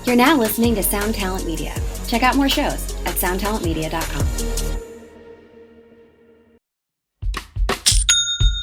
You're now listening to Sound Talent Media. Check out more shows at soundtalentmedia.com.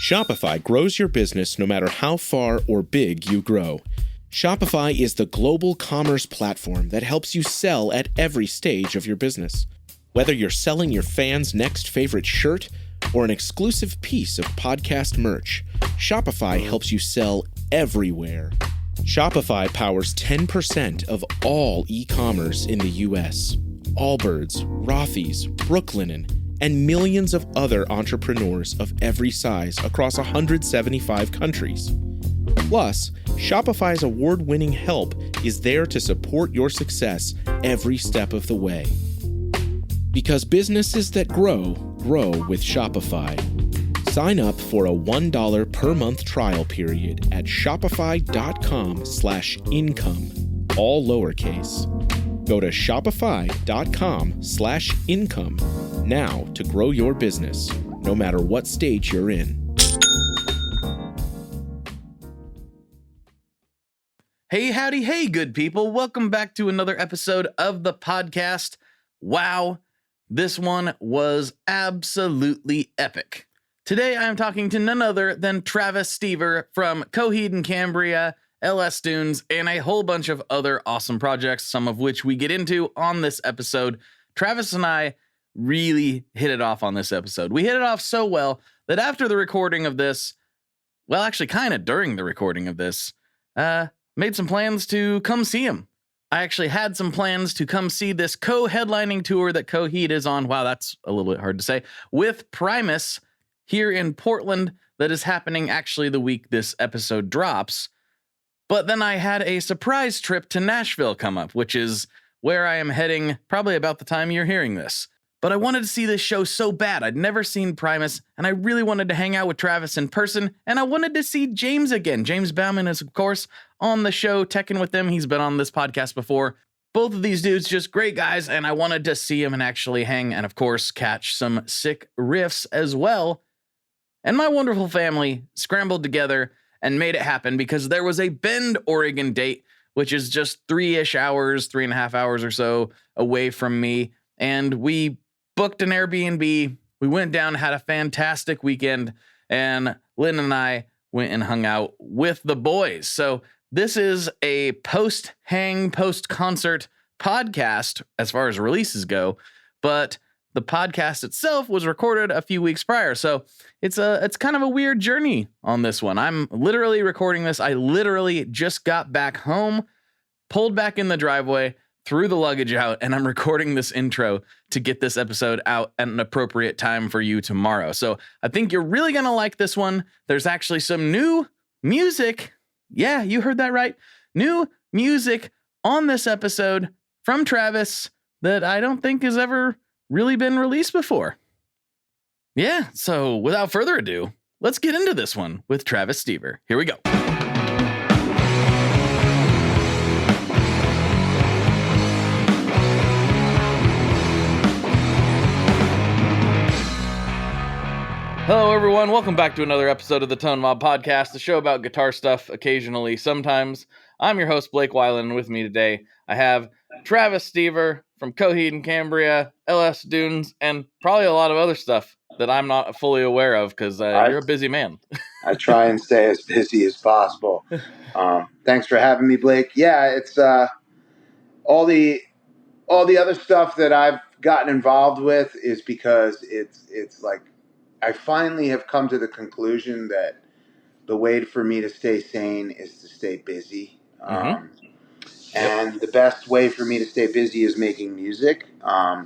Shopify grows your business no matter how far or big you grow. Shopify is the global commerce platform that helps you sell at every stage of your business. Whether you're selling your fans' next favorite shirt or an exclusive piece of podcast merch, Shopify helps you sell everywhere. Shopify powers 10% of all e-commerce in the U.S. Allbirds, Rothy's, Brooklinen, and millions of other entrepreneurs of every size across 175 countries. Plus, Shopify's award-winning help is there to support your success every step of the way. Because businesses that grow, grow with Shopify. Sign up for a $1 per month trial period at shopify.com/income, all lowercase. Go to shopify.com/income now to grow your business, no matter what stage you're in. Hey, howdy, hey, good people. Welcome back to another episode of the podcast. Wow, this one was absolutely epic. Today, I am talking to none other than Travis Stever from Coheed and Cambria, L.S. Dunes, and a whole bunch of other awesome projects, some of which we get into on this episode. Travis and I really hit it off on this episode. We hit it off so well that after the recording of this, well, actually kind of during the recording of this, made some plans to come see him. I actually had some plans to come see this co-headlining tour that Coheed is on. Wow, that's a little bit hard to say. With Primus here in Portland that is happening actually the week this episode drops. But then I had a surprise trip to Nashville come up, which is where I am heading probably about the time you're hearing this. But I wanted to see this show so bad. I'd never seen Primus, and I really wanted to hang out with Travis in person, and I wanted to see James again. James Bauman is, of course, on the show, teching with them. He's been on this podcast before. Both of these dudes, just great guys, and I wanted to see him and actually hang, and of course, catch some sick riffs as well. And my wonderful family scrambled together and made it happen because there was a Bend, Oregon date, which is just 3-ish hours, 3.5 hours or so away from me. And we booked an Airbnb. We went down, had a fantastic weekend, and Lynn and I went and hung out with the boys. So this is a post-hang, post-concert podcast as far as releases go, but the podcast itself was recorded a few weeks prior, so it's kind of a weird journey on this one. I'm literally recording this. I literally just got back home, pulled back in the driveway, threw the luggage out, and I'm recording this intro to get this episode out at an appropriate time for you tomorrow. So I think you're really going to like this one. There's actually some new music. Yeah, you heard that right. New music on this episode from Travis that I don't think has ever really been released before. Yeah, so without further ado, let's get into this one with Travis Stever. Here we go. Hello, everyone. Welcome back to another episode of the Tone Mob Podcast, the show about guitar stuff occasionally, sometimes. I'm your host, Blake Weiland, and with me today, I have Travis Stever from Coheed and Cambria, L.S. Dunes, and probably a lot of other stuff that I'm not fully aware of because you're a busy man. I try and stay as busy as possible. Thanks for having me, Blake. Yeah, it's all the other stuff that I've gotten involved with is because it's like I finally have come to the conclusion that the way for me to stay sane is to stay busy. And the best way for me to stay busy is making music. I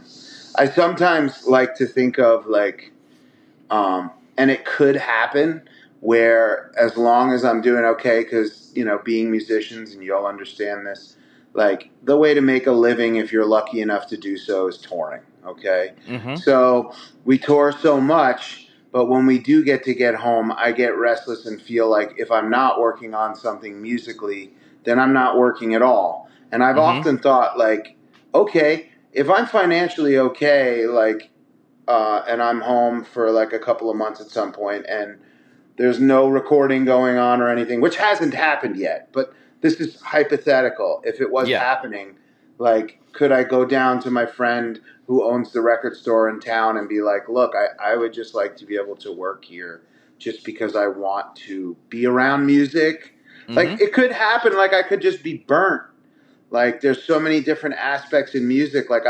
sometimes like to think of and it could happen where as long as I'm doing okay, because, being musicians, and you'll understand this, like the way to make a living if you're lucky enough to do so is touring, okay? Mm-hmm. So we tour so much, but when we do get home, I get restless and feel like if I'm not working on something musically, then I'm not working at all. And I've often thought, okay, if I'm financially okay, and I'm home for a couple of months at some point, and there's no recording going on or anything, which hasn't happened yet, but this is hypothetical. If it was happening, like, could I go down to my friend who owns the record store in town and be like, look, I would just like to be able to work here just because I want to be around music. Like, it could happen. Like, I could just be burnt. Like, there's so many different aspects in music. Like,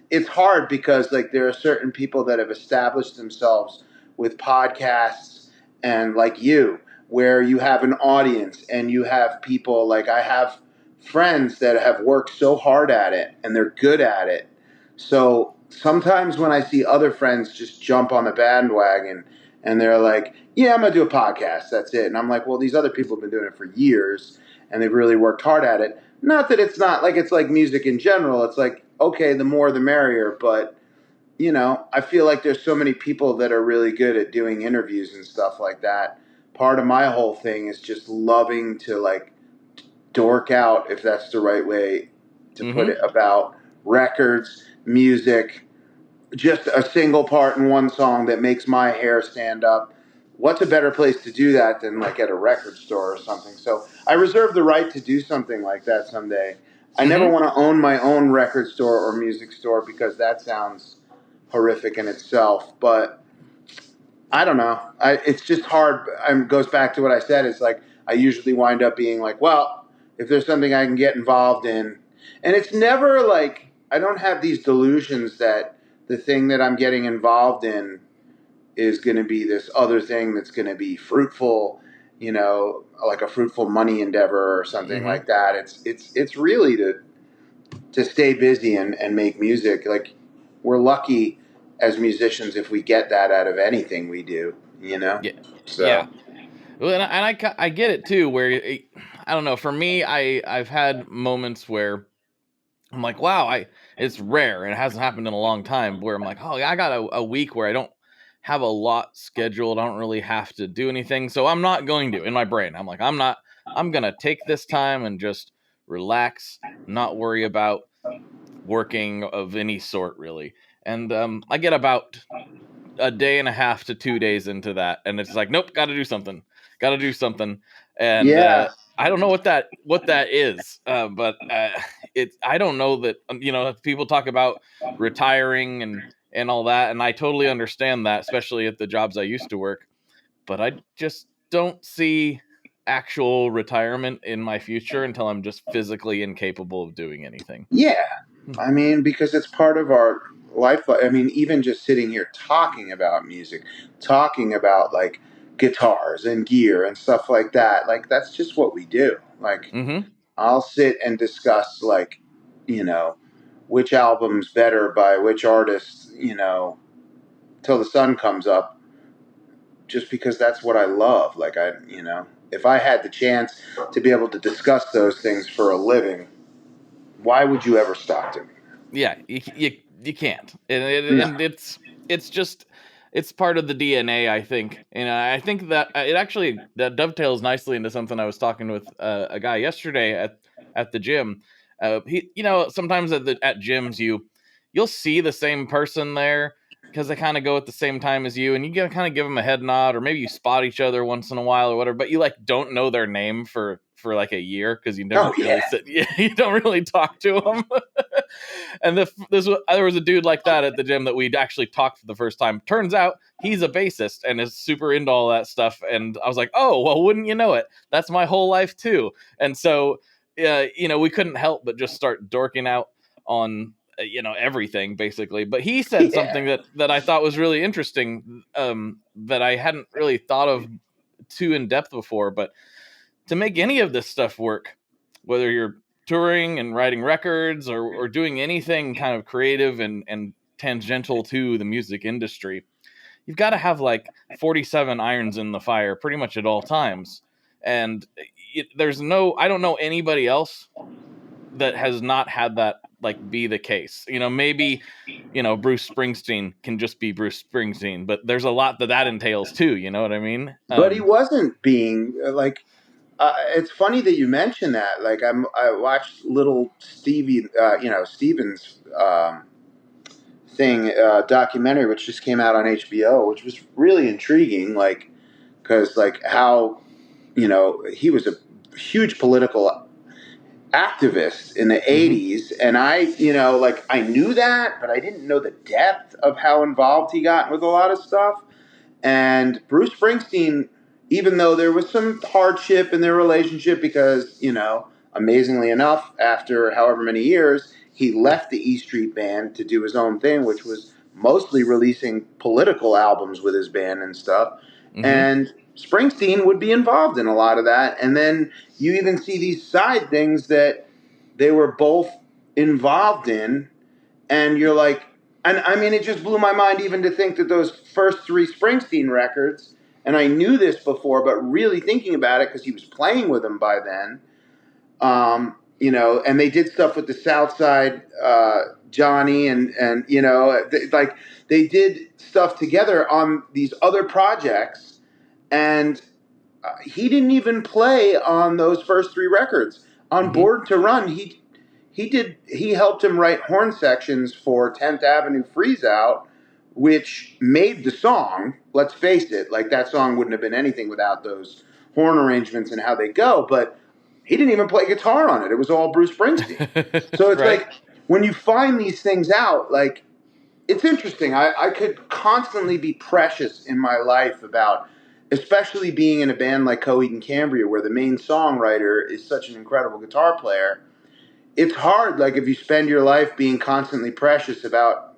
it's hard because, like, there are certain people that have established themselves with podcasts and, like, where you have an audience and you have people. Like, I have friends that have worked so hard at it and they're good at it. So sometimes when I see other friends just jump on the bandwagon and they're like, yeah, I'm going to do a podcast, that's it. And I'm like, well, these other people have been doing it for years and they've really worked hard at it. Not that it's not like, it's like music in general. It's like, okay, the more the merrier. But, you know, I feel like there's so many people that are really good at doing interviews and stuff like that. Part of my whole thing is just loving to, like, dork out, if that's the right way to put it, about records, music, just a single part in one song that makes my hair stand up. What's a better place to do that than, like, at a record store or something? So I reserve the right to do something like that someday. I never want to own my own record store or music store because that sounds horrific in itself. But I don't know. It's just hard. It goes back to what I said. It's like I usually wind up being like, well, if there's something I can get involved in. And it's never like I don't have these delusions that the thing that I'm getting involved in is going to be this other thing that's going to be fruitful, you know, like a fruitful money endeavor or something like that. It's really to stay busy and make music. Like, we're lucky as musicians if we get that out of anything we do, you know? Yeah. So. Yeah. Well, and I get it too, where I don't know, for me, I've had moments where I'm like, wow, it's rare and it hasn't happened in a long time where I'm like, oh, yeah, I got a week where I don't have a lot scheduled. I don't really have to do anything. So I'm not going to, in my brain, I'm like, I'm going to take this time and just relax, not worry about working of any sort, really. And I get about a day and a half to 2 days into that, and it's like, nope, got to do something. And Yeah. I don't know what that is, but I don't know that, you know, people talk about retiring and all that, and I totally understand that, especially at the jobs I used to work, but I just don't see actual retirement in my future until I'm just physically incapable of doing anything. Yeah. I mean, because it's part of our life. I mean, even just sitting here talking about music, talking about, like, guitars and gear and stuff like that, like, that's just what we do. Like, I'll sit and discuss, like, you know, which album's better by which artist, you know, till the sun comes up, just because that's what I love. Like, you know, if I had the chance to be able to discuss those things for a living, why would you ever stop doing it? Yeah, you can't, and it's just, it's part of the DNA, I think, and I think that it actually that dovetails nicely into something I was talking with a guy yesterday at the gym. He, you know, sometimes at gyms you'll see the same person there because they kind of go at the same time as you, and you kind of give them a head nod, or maybe you spot each other once in a while or whatever, but you, like, don't know their name for like a year because you never really you don't really talk to them. And there was a dude like that at the gym that we'd actually talked for the first time. Turns out he's a bassist and is super into all that stuff. And I was like, oh, well, wouldn't you know it? That's my whole life too. And so, you know, we couldn't help but just start dorking out on, you know, everything basically. But he said something that I thought was really interesting, that I hadn't really thought of too in depth before. But to make any of this stuff work, whether you're touring and writing records or doing anything kind of creative and tangential to the music industry, you've got to have like 47 irons in the fire pretty much at all times. And I don't know anybody else that has not had that, like, be the case. You know, maybe, you know, Bruce Springsteen can just be Bruce Springsteen, but there's a lot that entails too. You know what I mean? But he wasn't being like. It's funny that you mentioned that. Like, I watched little Stevie, you know, Steven's thing, documentary, which just came out on HBO, which was really intriguing. Like, because, like, how, you know, he was a huge political activist in the 80s. And I knew that, but I didn't know the depth of how involved he got with a lot of stuff. And Bruce Springsteen, even though there was some hardship in their relationship because, amazingly enough, after however many years, he left the E Street Band to do his own thing, which was mostly releasing political albums with his band and stuff. And Springsteen would be involved in a lot of that. And then you even see these side things that they were both involved in. And you're like, and I mean, it just blew my mind even to think that those first 3 Springsteen records, and I knew this before, but really thinking about it because he was playing with them by then, and they did stuff with the Southside Johnny and they did stuff together on these other projects, and he didn't even play on those first 3 records. On Born to Run, he helped him write horn sections for 10th Avenue Freeze Out, which made the song. Let's face it, like that song wouldn't have been anything without those horn arrangements and how they go, but he didn't even play guitar on it. It was all Bruce Springsteen. So it's Right. like when you find these things out, like it's interesting. I could constantly be precious in my life about, especially being in a band like Coheed and Cambria, where the main songwriter is such an incredible guitar player. It's hard, like, if you spend your life being constantly precious about,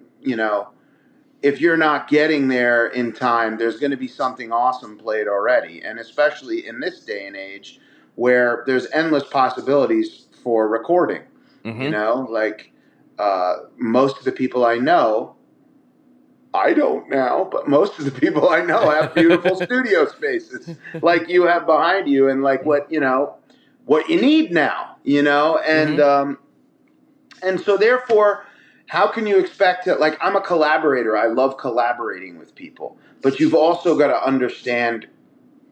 if you're not getting there in time, there's going to be something awesome played already. And especially in this day and age where there's endless possibilities for recording, most of the people I know, I don't now, but most of the people I know have beautiful studio spaces like you have behind you, and like what you need now, and so therefore, how can you expect to, like, I'm a collaborator. I love collaborating with people, but you've also got to understand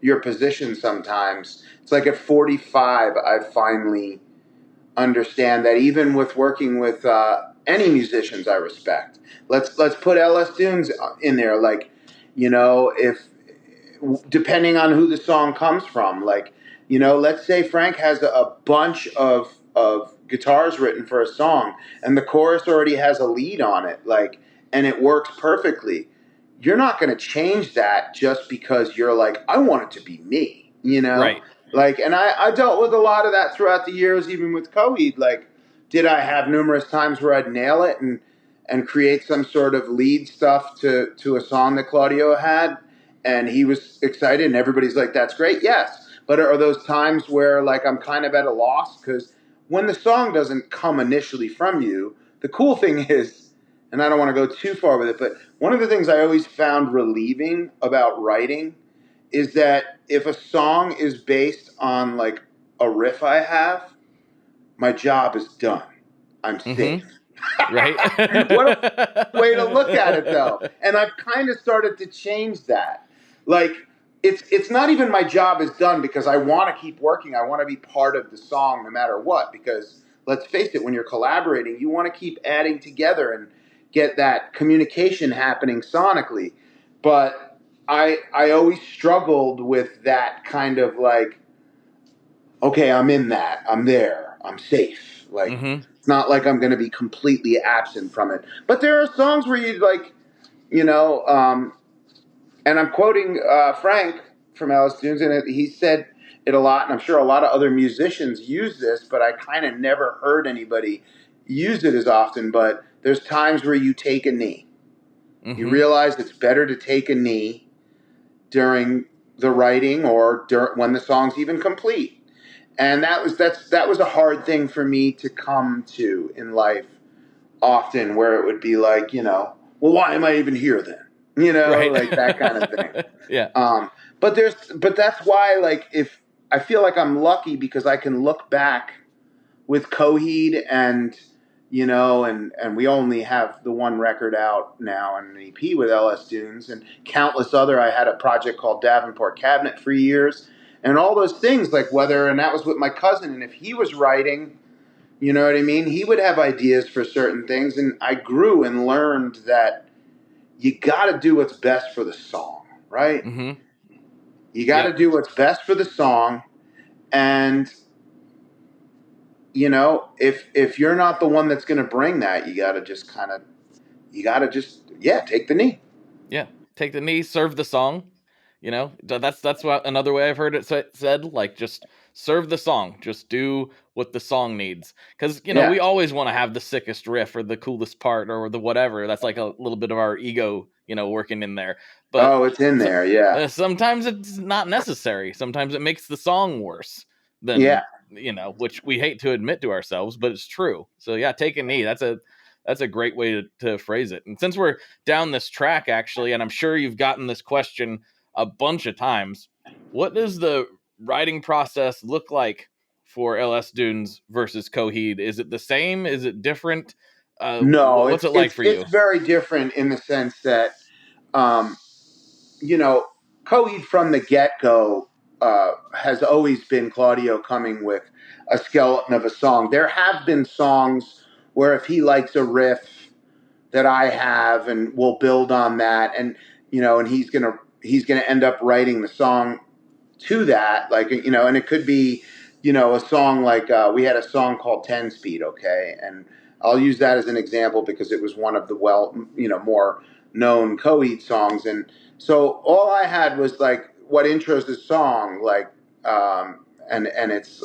your position sometimes. It's like at 45, I finally understand that even with working with any musicians I respect, let's put L.S. Dunes in there. Like, if depending on who the song comes from, like, let's say Frank has a bunch of guitars written for a song, and the chorus already has a lead on it, like, and it works perfectly. You're not going to change that just because you're like, I want it to be me, Right. Like, and I dealt with a lot of that throughout the years, even with Coheed. Like, did I have numerous times where I'd nail it and create some sort of lead stuff to a song that Claudio had, and he was excited, and everybody's like, that's great, yes. But are those times where, like, I'm kind of at a loss? Because when the song doesn't come initially from you, the cool thing is, and I don't want to go too far with it, but one of the things I always found relieving about writing is that if a song is based on, like, a riff I have, my job is done. I'm safe. Right. What a way to look at it, though. And I've kind of started to change that. Like, it's not even my job is done because I want to keep working. I want to be part of the song no matter what. Because let's face it, when you're collaborating, you want to keep adding together and get that communication happening sonically. But I always struggled with that kind of like, okay, I'm in that. I'm there. I'm safe. Like, it's not like I'm going to be completely absent from it. But there are songs where you like, and I'm quoting Frank from L.S. Dunes, and he said it a lot, and I'm sure a lot of other musicians use this, but I kind of never heard anybody use it as often. But there's times where you take a knee. You realize it's better to take a knee during the writing or when the song's even complete. And that was a hard thing for me to come to in life often, where it would be like, well, why am I even here then? Right. Like that kind of thing. Yeah. But that's why, like, if I feel like I'm lucky because I can look back with Coheed and, and we only have the one record out now and an EP with L.S. Dunes and countless other. I had a project called Davenport Cabinet for years and all those things, like and that was with my cousin. And if he was writing, you know what I mean? He would have ideas for certain things. And I grew and learned that you got to do what's best for the song, right? You got to do what's best for the song. And, you know, if you're not the one that's going to bring that, you got to just take the knee. Yeah, take the knee, serve the song. You know, that's what another way I've heard it said. Like, just serve the song, just do what the song needs. Because Yeah. we always want to have the sickest riff or the coolest part or the whatever. That's like a little bit of our ego, working in there. But It's in there, yeah. sometimes it's not necessary. Sometimes it makes the song worse than Yeah. which we hate to admit to ourselves, but it's true. So yeah, take a knee. That's a great way to phrase it. And since we're down this track, actually, and I'm sure you've gotten this question a bunch of times, what does the writing process look like for LS Dunes versus Coheed? Is it the same? Is it different? No, what's it like for you? It's very different in the sense that, Coheed from the get-go has always been Claudio coming with a skeleton of a song. There have been songs where if he likes a riff that I have, and we'll build on that, and and he's gonna end up writing the song to that, like, and it could be, a song like we had a song called 10 Speed, okay, and I'll use that as an example because it was one of the more known Coheed songs, and so all I had was like what intros the song, like, and it's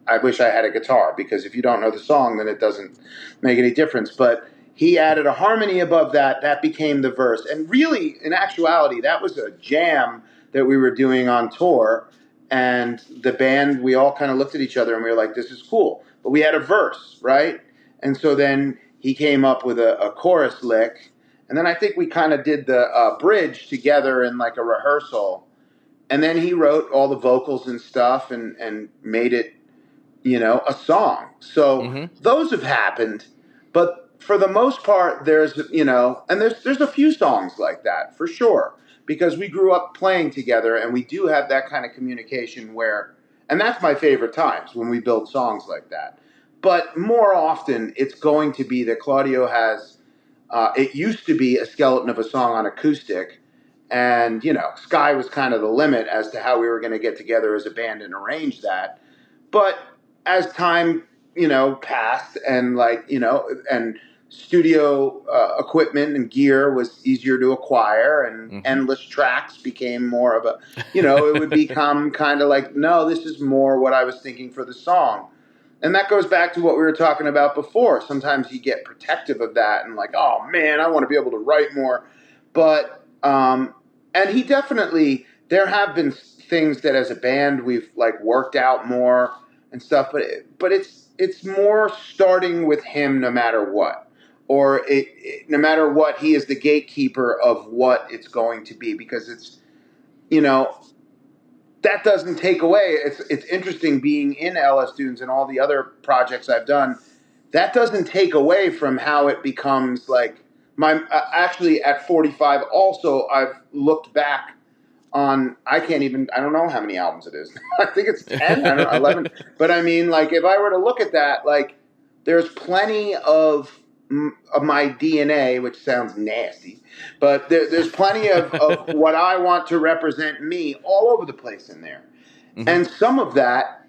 I wish I had a guitar, because if you don't know the song, then it doesn't make any difference. But he added a harmony above that. That became the verse. And really, in actuality, that was a jam that we were doing on tour. And the band, we all kind of looked at each other and we were like, this is cool. But we had a verse, right? And so then he came up with a chorus lick. And then I think we kind of did the bridge together in like a rehearsal. And then he wrote all the vocals and stuff and made it, a song. So those have happened. But for the most part, there's, and there's a few songs like that for sure, because we grew up playing together and we do have that kind of communication where, and that's my favorite times when we build songs like that. But more often it's going to be that Claudio has, it used to be a skeleton of a song on acoustic, and, sky was kind of the limit as to how we were going to get together as a band and arrange that. But as time, passed, and and studio equipment and gear was easier to acquire, and endless tracks became more of a, it would become kind of like, no, this is more what I was thinking for the song. And that goes back to what we were talking about before. Sometimes you get protective of that and like, oh man, I want to be able to write more. But, and he definitely, there have been things that as a band we've like worked out more and stuff, but it's more starting with him no matter what, or no matter what, he is the gatekeeper of what it's going to be, because it's, that doesn't take away. It's interesting being in LS Dunes and all the other projects I've done. That doesn't take away from how it becomes like my, actually at 45 also, I've looked back on, I don't know how many albums it is. I think it's 10, I don't know, 11. But I mean, like, if I were to look at that, like, there's plenty of my DNA, which sounds nasty, but there's plenty of what I want to represent me all over the place in there. And some of that,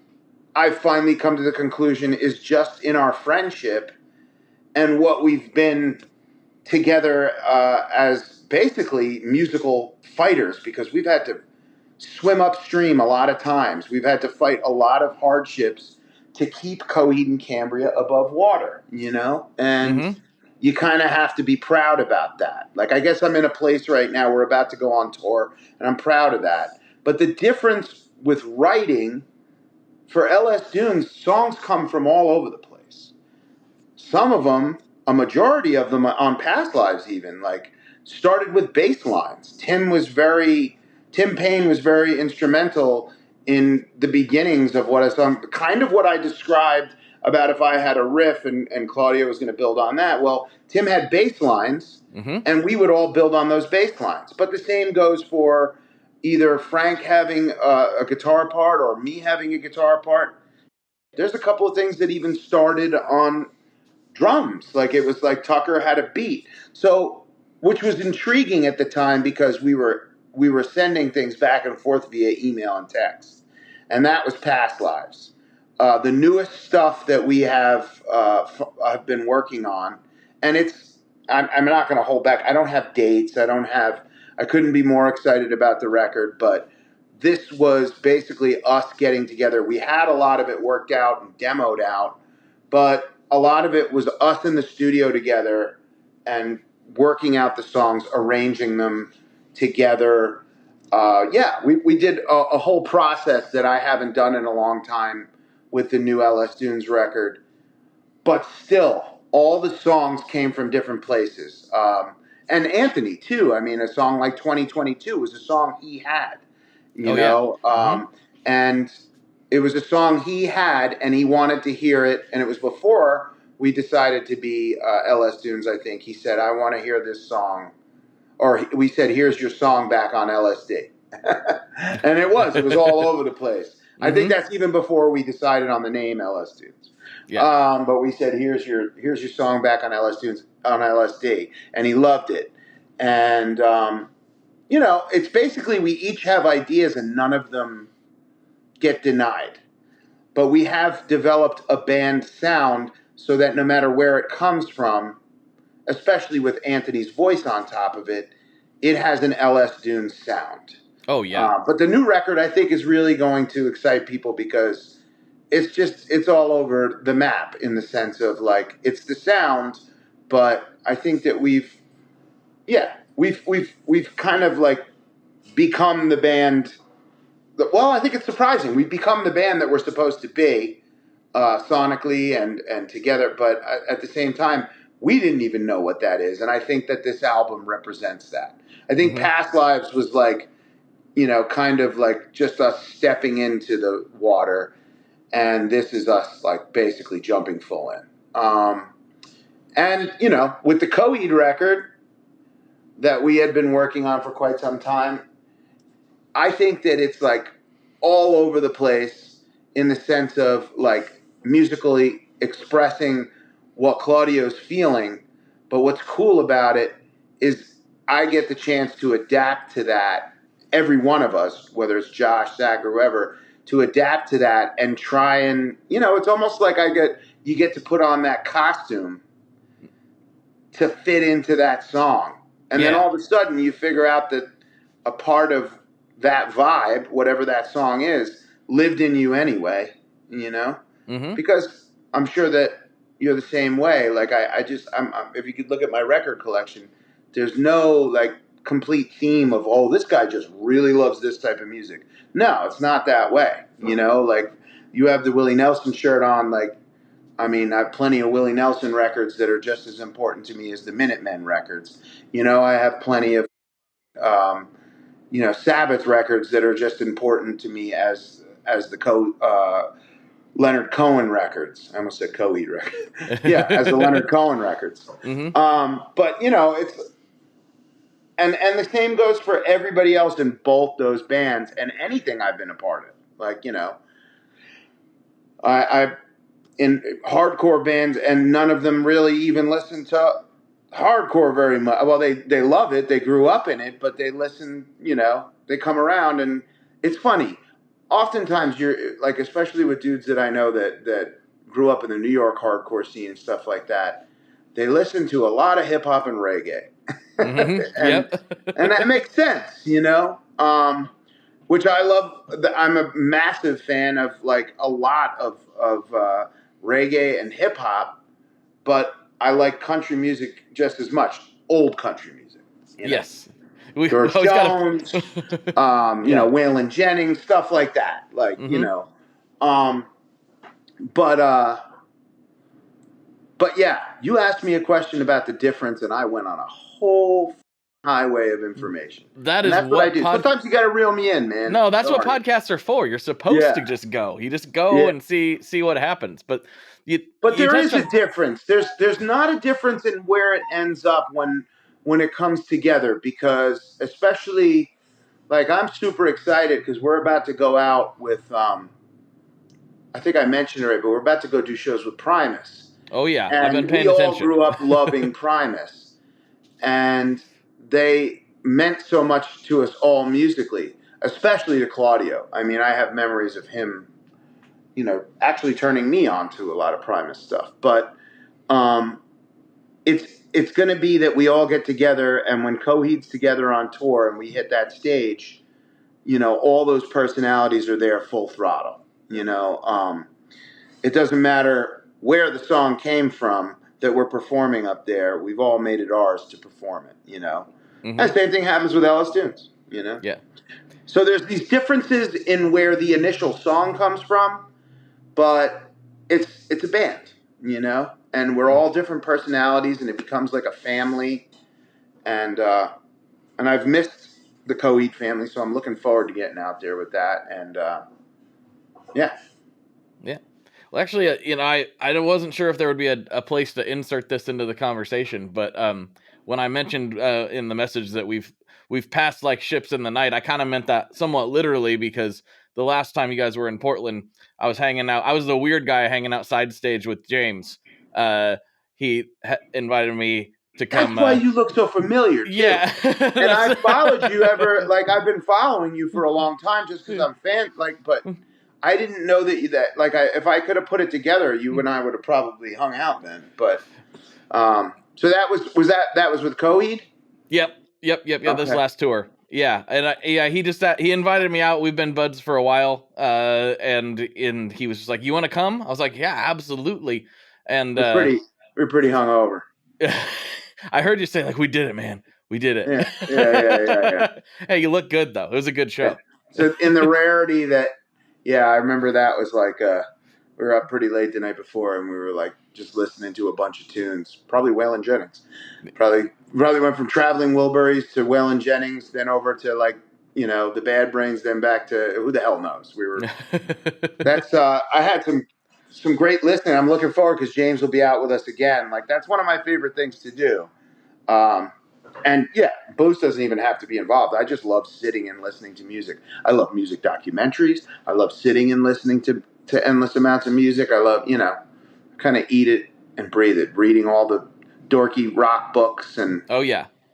I've finally come to the conclusion, is just in our friendship and what we've been together as basically musical fighters, because we've had to swim upstream a lot of times. We've had to fight a lot of hardships to keep Coheed and Cambria above water, and you kind of have to be proud about that. Like, I guess I'm in a place right now, we're about to go on tour, and I'm proud of that. But the difference with writing for LS Dunes, songs come from all over the place. Some of them, a majority of them on Past Lives even, like, started with bass lines. Tim Payne was very instrumental in the beginnings of what I saw, kind of what I described about if I had a riff and Claudio was going to build on that. Well, Tim had bass lines, and we would all build on those bass lines. But the same goes for either Frank having a guitar part or me having a guitar part. There's a couple of things that even started on drums. Like, it was like Tucker had a beat. So, which was intriguing at the time, because we were sending things back and forth via email and text. and that was Past Lives. The newest stuff that we have I've been working on, and I'm not going to hold back. I don't have dates. I couldn't be more excited about the record, but this was basically us getting together. We had a lot of it worked out and demoed out, but a lot of it was us in the studio together and working out the songs, arranging them together. We did a whole process that I haven't done in a long time with the new L.S. Dunes record. But still, all the songs came from different places. And Anthony, too. I mean, a song like 2022 was a song he had, and it was a song he had, and he wanted to hear it. And it was before we decided to be L.S. Dunes, I think. He said, I want to hear this song. Or we said, here's your song back on LSD. And it was all over the place. I think that's even before we decided on the name LS Dunes. Yeah. But we said, here's your song back on LS Dunes on LSD. And he loved it. And, it's basically we each have ideas and none of them get denied. But we have developed a band sound so that no matter where it comes from, especially with Anthony's voice on top of it, it has an LS Dunes sound. Oh, yeah. But the new record, I think, is really going to excite people because it's all over the map in the sense of, like, it's the sound, but I think that we've kind of, like, become the band. Well, I think it's surprising. We've become the band that we're supposed to be sonically and together, but at the same time, we didn't even know what that is. And I think that this album represents that. I think Past Lives was like, kind of like just us stepping into the water. And this is us like basically jumping full in. And, with the Coheed record that we had been working on for quite some time, I think that it's like all over the place in the sense of like musically expressing what Claudio's feeling, but what's cool about it is I get the chance to adapt to that, every one of us, whether it's Josh, Zach, or whoever, to adapt to that and try and, it's almost like you get to put on that costume to fit into that song. And then all of a sudden you figure out that a part of that vibe, whatever that song is, lived in you anyway, because I'm sure that you're the same way. Like I'm if you could look at my record collection, there's no like complete theme of, oh, this guy just really loves this type of music. No, it's not that way. Like you have the Willie Nelson shirt on. Like, I mean, I have plenty of Willie Nelson records that are just as important to me as the Minutemen records. I have plenty of, Sabbath records that are just important to me as the Leonard Cohen records. I almost said Coheed records. Yeah, as the Leonard Cohen records. But it's and the same goes for everybody else in both those bands and anything I've been a part of. Like I in hardcore bands, and none of them really even listen to hardcore very much. Well, they love it. They grew up in it, but they listen. They come around, and it's funny. Oftentimes you're like, especially with dudes that I know that grew up in the New York hardcore scene and stuff like that, they listen to a lot of hip hop and reggae. And that makes sense, which I love. I'm a massive fan of like a lot of reggae and hip hop, but I like country music just as much, old country music. Yes. George Jones, Waylon Jennings, stuff like that. Like, but yeah, you asked me a question about the difference and I went on a whole highway of information. That's what I do. Sometimes you got to reel me in, man. No, that's what podcasts are for. You're supposed to just go. You just go and see what happens. But there is a difference. There's not a difference in where it ends up when it comes together, because especially like I'm super excited because we're about to go out with I think I mentioned it already, but we're about to go do shows with Primus. Oh yeah, and I've been paying attention. We all grew up loving Primus, and they meant so much to us all musically. especially to Claudio. I mean, I have memories of him, actually turning me on to a lot of Primus stuff. But it's going to be that we all get together, and when Coheed's together on tour and we hit that stage, all those personalities are there full throttle. It doesn't matter where the song came from that we're performing up there. We've all made it ours to perform it, Mm-hmm. And the same thing happens with L.S. tunes, Yeah. So there's these differences in where the initial song comes from, but it's a band, and we're all different personalities, and it becomes like a family. And I've missed the Coheed family, so I'm looking forward to getting out there with that. And yeah. Well, actually, I wasn't sure if there would be a place to insert this into the conversation, but when I mentioned in the message that we've passed like ships in the night, I kind of meant that somewhat literally, because the last time you guys were in Portland, I was hanging out. I was the weird guy hanging out side stage with James. He invited me to come. That's why you look so familiar, too. Yeah. And I followed you I've been following you for a long time just because I'm fan, but I didn't know if I could have put it together, you and I would have probably hung out then. But, so that was with Coheed? Yep. Okay. This last tour. Yeah. And he invited me out. We've been buds for a while. And he was just like, "You want to come?" I was like, "Yeah, absolutely." And we're pretty hungover. I heard you say, like, "We did it, man. We did it." Yeah. Hey, you look good though. It was a good show. So in the rarity that, I remember that was like, we were up pretty late the night before, and we were like just listening to a bunch of tunes. Probably Waylon Jennings. Probably went from Traveling Wilburys to Waylon Jennings, then over to the Bad Brains, then back to who the hell knows. We were. That's I had some great listening. I'm looking forward because James will be out with us again. Like, that's one of my favorite things to do. And yeah, Boost doesn't even have to be involved. I just love sitting and listening to music. I love music documentaries. I love sitting and listening to endless amounts of music. I love, kind of eat it and breathe it, reading all the dorky rock books and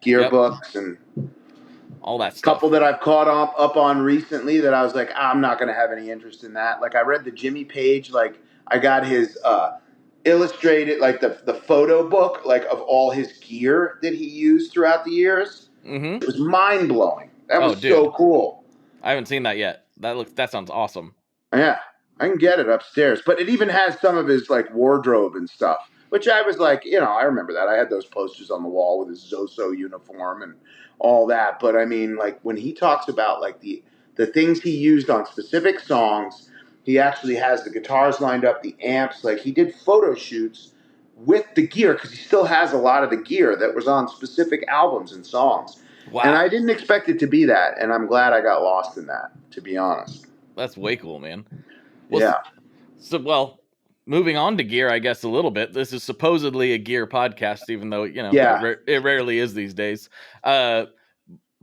gear books and all that stuff. Couple that I've caught up on recently that I was like, I'm not going to have any interest in that. Like, I read the Jimmy Page, like I got his illustrated, like the photo book, like of all his gear that he used throughout the years. Mm-hmm. It was mind blowing. That was so cool. I haven't seen that yet. That sounds awesome. Yeah, I can get it upstairs, but it even has some of his like wardrobe and stuff, which I was like, I remember that. I had those posters on the wall with his Zoso uniform and all that. But I mean, like, when he talks about like the things he used on specific songs, he actually has the guitars lined up, the amps. Like, he did photo shoots with the gear because he still has a lot of the gear that was on specific albums and songs. Wow. And I didn't expect it to be that, and I'm glad I got lost in that, to be honest. That's way cool, man. Well, So, moving on to gear, I guess, a little bit. This is supposedly a gear podcast, even though, it rarely is these days. But,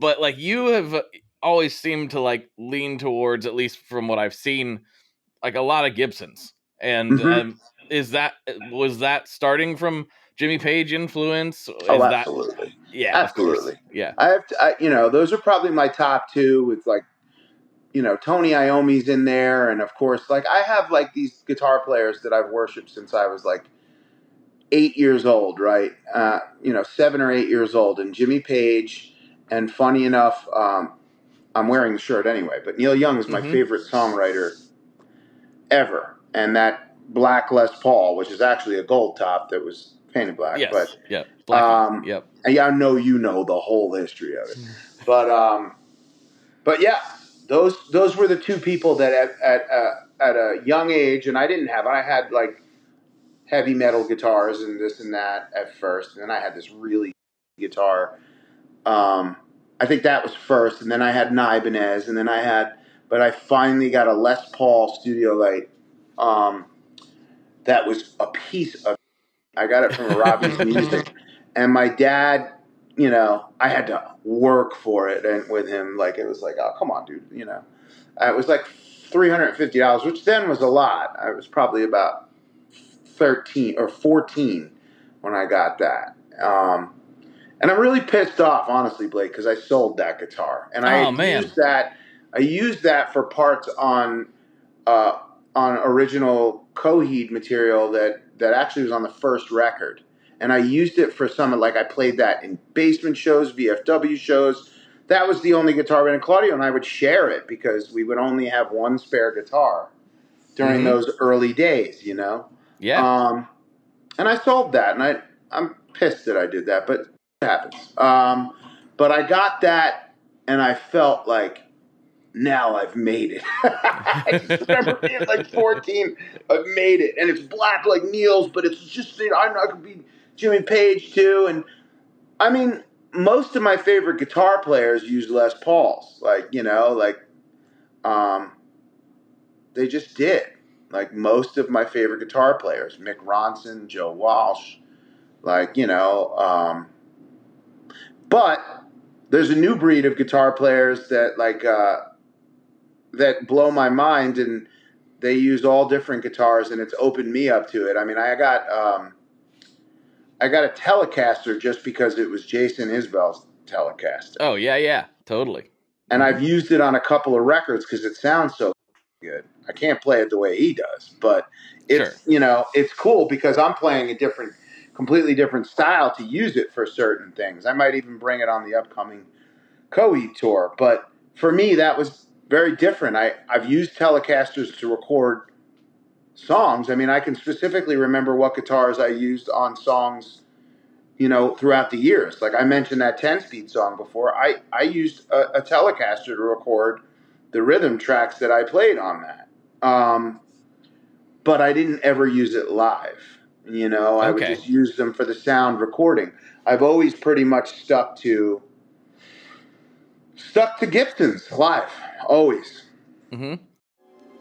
like, you have always seemed to, like, lean towards, at least from what I've seen, like, a lot of Gibsons. And was that starting from Jimmy Page influence? Absolutely. Yeah, absolutely. Yeah. Those are probably my top two with, like, Tony Iommi's in there. And of course, like, I have like these guitar players that I've worshiped since I was like 8 years old, right? 7 or 8 years old. And Jimmy Page, and funny enough, I'm wearing the shirt anyway, but Neil Young is my favorite songwriter ever. And that black Les Paul, which is actually a gold top that was painted black. Yes. But, Black. Yep. And I know the whole history of it. But yeah, those were the two people that at a young age, and I didn't have it. I had like heavy metal guitars and this and that at first, and then I had this really guitar. I think that was first, and then I had an Ibanez, and then but I finally got a Les Paul Studio Light. That was a piece of. I got it from Robbie's Music, and my dad. I had to work for it, and with him, like, it was like, oh, come on, dude. It was like $350, which then was a lot. I was probably about 13 or 14 when I got that. And I'm really pissed off, honestly, Blake, because I sold that guitar, and I used that I used that for parts on original Coheed material that actually was on the first record. And I used it for some, like I played that in basement shows, VFW shows. That was the only guitar band. And Claudio and I would share it because we would only have one spare guitar during those early days, you know? Yeah. And I sold that, and I'm pissed that I did that, but it happens. But I got that, and I felt like, now I've made it. I just remember being like 14, I've made it. And it's black like Neil's, but it's just, I could be Jimmy Page too. And I mean, most of my favorite guitar players use Les Pauls. Like, you know, like, they just did. Like most of my favorite guitar players, Mick Ronson, Joe Walsh, like, you know, but there's a new breed of guitar players that like, that blow my mind, and they use all different guitars, and it's opened me up to it. I mean, I got a Telecaster just because it was Jason Isbell's Telecaster. Oh, yeah, totally. And I've used it on a couple of records because it sounds so good. I can't play it the way he does, but it's, you know, it's cool because I'm playing a completely different style to use it for certain things. I might even bring it on the upcoming Coheed tour, but for me, that was very different. I've used Telecasters to record songs. I mean, I can specifically remember what guitars I used on songs, you know, throughout the years. Like I mentioned that 10-speed song before. I used a Telecaster to record the rhythm tracks that I played on that. But I didn't ever use it live. You know, I would just use them for the sound recording. I've always pretty much stuck to Gibsons live. Always.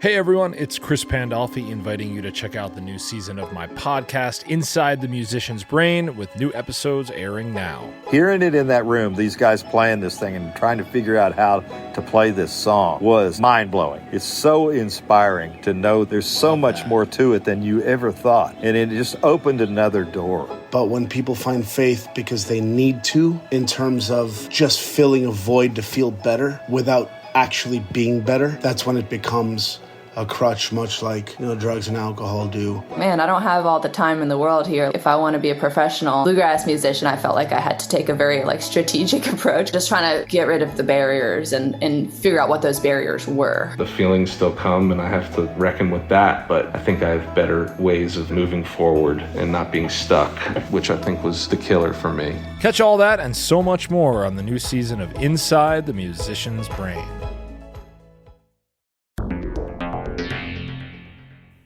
Hey everyone, it's Chris Pandolfi inviting you to check out the new season of my podcast, Inside the Musician's Brain, with new episodes airing now. Hearing it in that room, these guys playing this thing and trying to figure out how to play this song was mind-blowing. It's so inspiring to know there's so much more to it than you ever thought. And it just opened another door. But when people find faith because they need to, in terms of just filling a void to feel better without actually being better, that's when it becomes a crutch, much like, you know, drugs and alcohol do. Man, I don't have all the time in the world here. If I want to be a professional bluegrass musician, I felt like I had to take a very strategic approach, just trying to get rid of the barriers and figure out what those barriers were. The feelings still come and I have to reckon with that, but I think I have better ways of moving forward and not being stuck, which I think was the killer for me. Catch all that and so much more on the new season of Inside the Musician's Brain.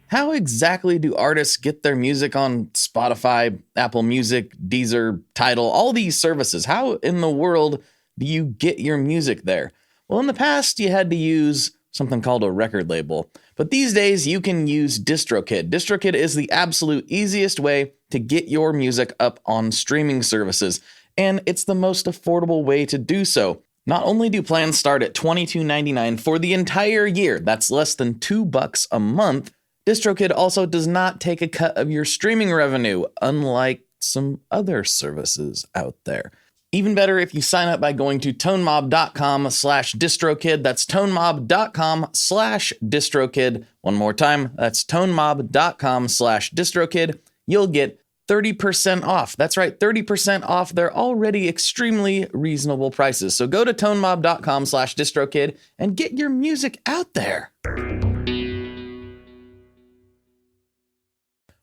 How exactly do artists get their music on Spotify, Apple Music, Deezer, Tidal, all these services? How in the world do you get your music there? Well, in the past, you had to use something called a record label. But these days, you can use DistroKid. DistroKid is the absolute easiest way to get your music up on streaming services. And it's the most affordable way to do so. Not only do plans start at $22.99 for the entire year, that's less than $2 a month, DistroKid also does not take a cut of your streaming revenue, unlike some other services out there. Even better if you sign up by going to tonemob.com/distrokid. That's tonemob.com/distrokid. One more time, that's tonemob.com/distrokid. You'll get 30% off. That's right, 30% off their already extremely reasonable prices. So go to tonemob.com/distrokid and get your music out there.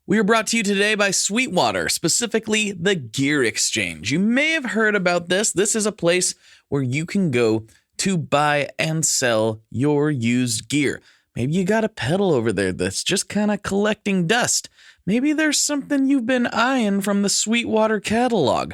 We are brought to you today by Sweetwater, specifically the Gear Exchange. You may have heard about this. This is a place where you can go to buy and sell your used gear. Maybe you got a pedal over there that's just kind of collecting dust. Maybe there's something you've been eyeing from the Sweetwater catalog.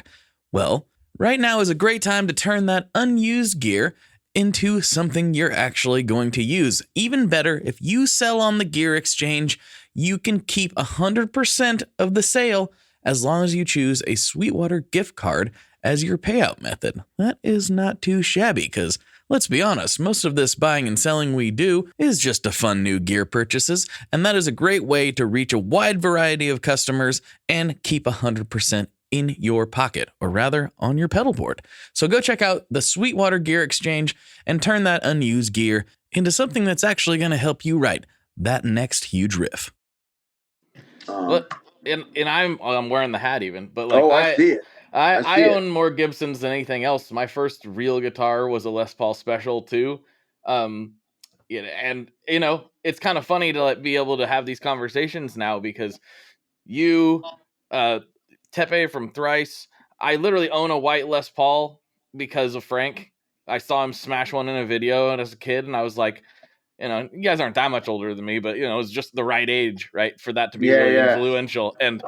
Well, right now is a great time to turn that unused gear into something you're actually going to use. Even better, if you sell on the Gear Exchange, you can keep 100% of the sale as long as you choose a Sweetwater gift card as your payout method. That is not too shabby because, let's be honest, most of this buying and selling we do is just to fund new gear purchases, and that is a great way to reach a wide variety of customers and keep 100% in your pocket, or rather on your pedal board. So go check out the Sweetwater Gear Exchange and turn that unused gear into something that's actually going to help you write that next huge riff. And I'm wearing the hat even, but like I see it. I own more Gibsons than anything else. My first real guitar was a Les Paul Special too. And it's kind of funny to be able to have these conversations now because you, Tepe from Thrice, I literally own a white Les Paul because of Frank. I saw him smash one in a video and as a kid, and I was like, you guys aren't that much older than me, but it was just the right age, right, for that to be really influential. And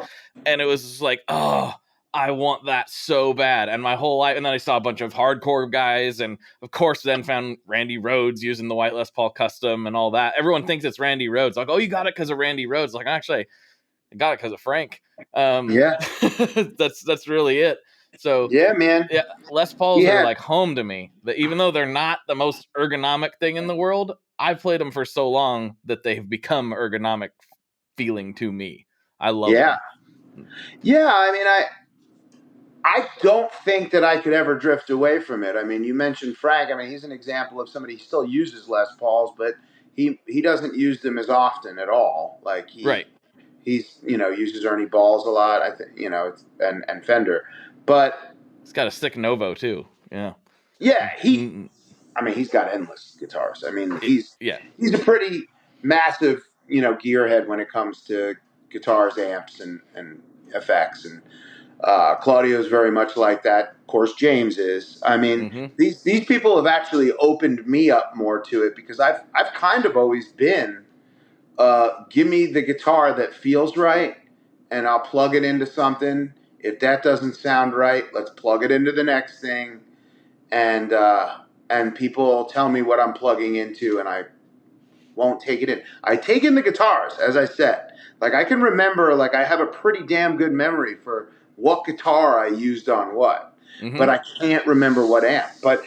it was just like, oh, I want that so bad. And my whole life, and then I saw a bunch of hardcore guys, and of course then found Randy Rhoads using the white Les Paul Custom and all that. Everyone thinks it's Randy Rhoads. Like, oh, you got it because of Randy Rhoads. Like, actually, I got it because of Frank. That's really it. So yeah, man. Yeah, Les Pauls are like home to me. Even though they're not the most ergonomic thing in the world, I've played them for so long that they've become ergonomic feeling to me. I love them. Yeah, I mean, I don't think that I could ever drift away from it. I mean, you mentioned Frank. I mean, he's an example of somebody who still uses Les Pauls, but he doesn't use them as often at all. Like he's uses Ernie Balls a lot. I think and Fender, but he's got a sick Novo too. Yeah. I mean, he's got endless guitars. I mean, he's a pretty massive, gearhead when it comes to guitars, amps, and effects. And Claudio's very much like that. Of course, James is. I mean, these people have actually opened me up more to it because I've kind of always been, give me the guitar that feels right, and I'll plug it into something. If that doesn't sound right, let's plug it into the next thing. And people tell me what I'm plugging into, and I won't take it in. I take in the guitars, as I said. Like, I can remember, like, I have a pretty damn good memory for what guitar I used on what. But I can't remember what amp. But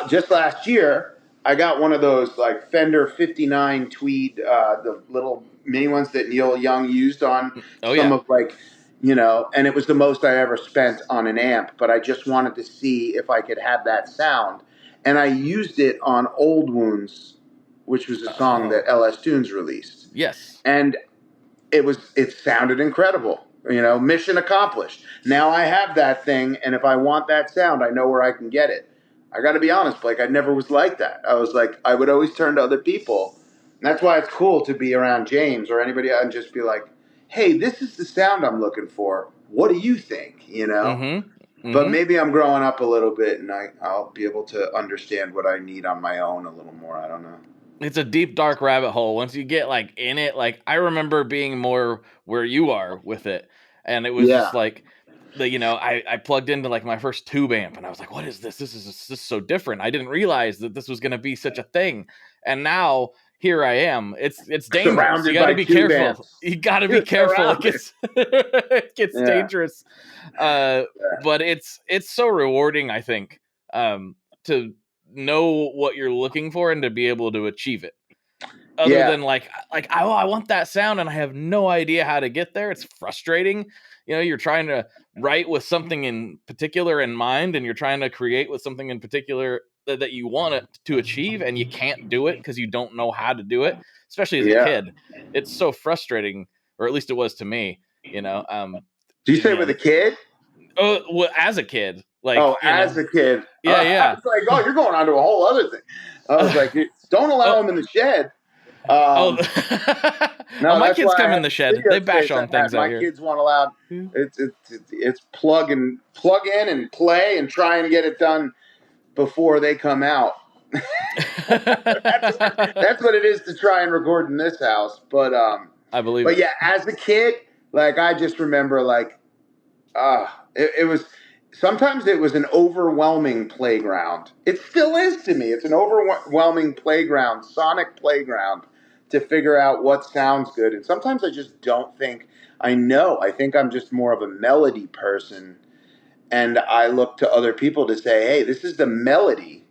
just last year, I got one of those, like, Fender 59 Tweed, the little mini ones that Neil Young used on of, like, and it was the most I ever spent on an amp, but I just wanted to see if I could have that sound. And I used it on Old Wounds, which was a song that L.S. Tunes released. Yes. And it sounded incredible. Mission accomplished. Now I have that thing, and if I want that sound, I know where I can get it. I got to be honest, Blake, I never was like that. I was like, I would always turn to other people. And that's why it's cool to be around James or anybody and just be like, hey, this is the sound I'm looking for. What do you think? But maybe I'm growing up a little bit, and I'll be able to understand what I need on my own a little more. I don't know. It's a deep, dark rabbit hole. Once you get like in it, like I remember being more where you are with it, and it was just like I plugged into like my first tube amp, and I was like, what is this? This is so different. I didn't realize that this was going to be such a thing, and now here I am. It's dangerous. Surrounded you got to be careful. Amps. You got to be careful. It gets dangerous. But it's so rewarding, I think, to know what you're looking for and to be able to achieve it. Other than like I want that sound and I have no idea how to get there. It's frustrating. You're trying to write with something in particular in mind, and you're trying to create with something in particular that you want it to achieve, and you can't do it because you don't know how to do it, especially as a kid. It's so frustrating, or at least it was to me. Do you say with a kid? Oh, well, as a kid. As a kid. Yeah. I was like, oh, you're going on to a whole other thing. I was like, don't allow them in the shed. No, my kids come in the shed. They bash on things out here. My kids won't allow. It's plug in and play and try and get it done before they come out. That's what it is to try and record in this house. But I believe. But yeah, as a kid, like I just remember, like it was. Sometimes it was an overwhelming playground. It still is to me. It's an overwhelming playground, sonic playground, to figure out what sounds good. And sometimes I just don't think I know. I think I'm just more of a melody person. And I look to other people to say, hey, this is the melody.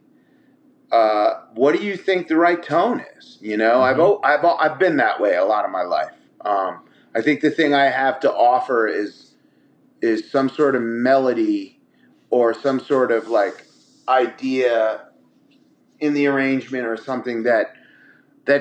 What do you think the right tone is? I've been that way a lot of my life. I think the thing I have to offer is is some sort of melody or some sort of like idea in the arrangement or something that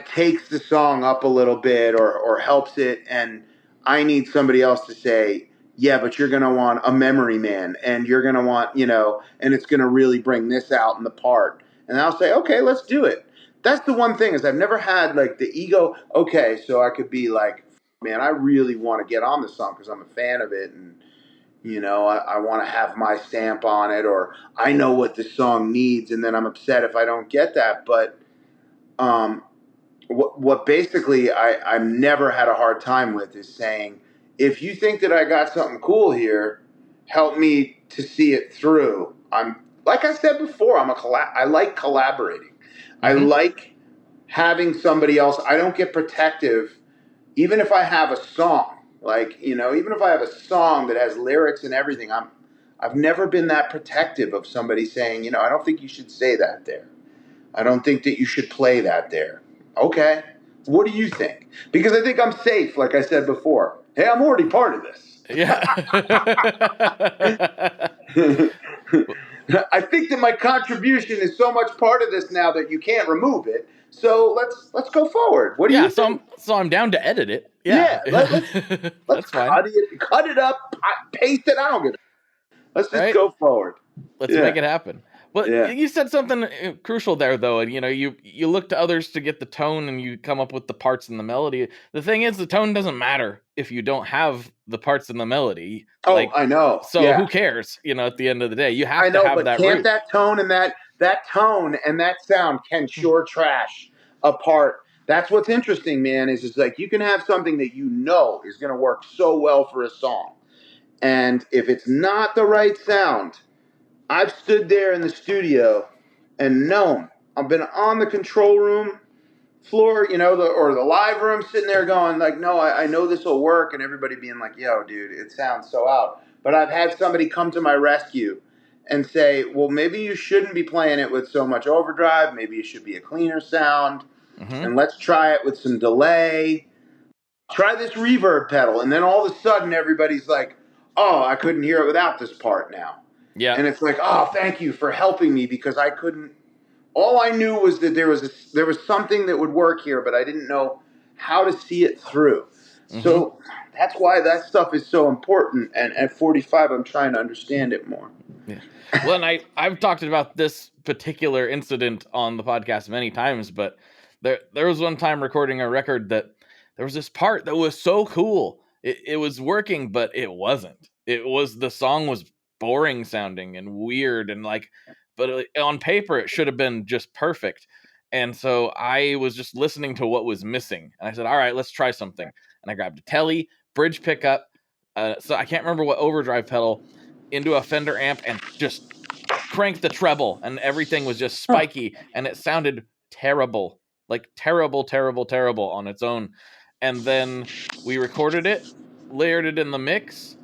takes the song up a little bit or helps it, and I need somebody else to say, yeah, but you're going to want a memory man, and you're going to want, and it's going to really bring this out in the part. And I'll say, okay, let's do it. That's the one thing is I've never had like the ego, okay, so I could be like, man, I really want to get on this song because I'm a fan of it, and I want to have my stamp on it, or I know what this song needs, and then I'm upset if I don't get that. But what basically I've never had a hard time with is saying, if you think that I got something cool here, help me to see it through. I'm, like I said before, I like collaborating. Mm-hmm. I like having somebody else. I don't get protective, even if I have a song. Like, even if I have a song that has lyrics and everything, I've never been that protective of somebody saying, I don't think you should say that there. I don't think that you should play that there. Okay. What do you think? Because I think I'm safe, like I said before. Hey, I'm already part of this. Yeah. I think that my contribution is so much part of this now that you can't remove it. So let's go forward. What do you think? So I'm down to edit it. Yeah. Let's fine. cut it up, paste it. I don't give a. Let's just go forward. Let's make it happen. Well, you said something crucial there, though, and you look to others to get the tone, and you come up with the parts and the melody. The thing is, the tone doesn't matter if you don't have the parts and the melody. Oh, I know. So who cares? At the end of the day, you have to have that. Can't that tone and that tone and that sound can sure trash a part. That's what's interesting, man. Is like you can have something that is going to work so well for a song, and if it's not the right sound. I've stood there in the studio and known. I've been on the control room floor, or the live room, sitting there going like, no, I know this will work, and everybody being like, yo, dude, it sounds so out. But I've had somebody come to my rescue and say, well, maybe you shouldn't be playing it with so much overdrive. Maybe it should be a cleaner sound, and let's try it with some delay. Try this reverb pedal, and then all of a sudden everybody's like, oh, I couldn't hear it without this part now. Yeah. And it's like, oh, thank you for helping me because I couldn't. All I knew was that there was something that would work here, but I didn't know how to see it through. Mm-hmm. So that's why that stuff is so important. And at 45, I'm trying to understand it more. Yeah. Well, and I've talked about this particular incident on the podcast many times, but there was one time recording a record that there was this part that was so cool. It was working, but it wasn't. The song was boring sounding and weird and but on paper it should have been just perfect. And so I was just listening to what was missing, and I said, all right, let's try something. And I grabbed a telly, bridge pickup, so I can't remember what overdrive pedal, into a Fender amp, and just cranked the treble, and everything was just spiky, and it sounded terrible, like terrible on its own. And then we recorded it, layered it in the mix,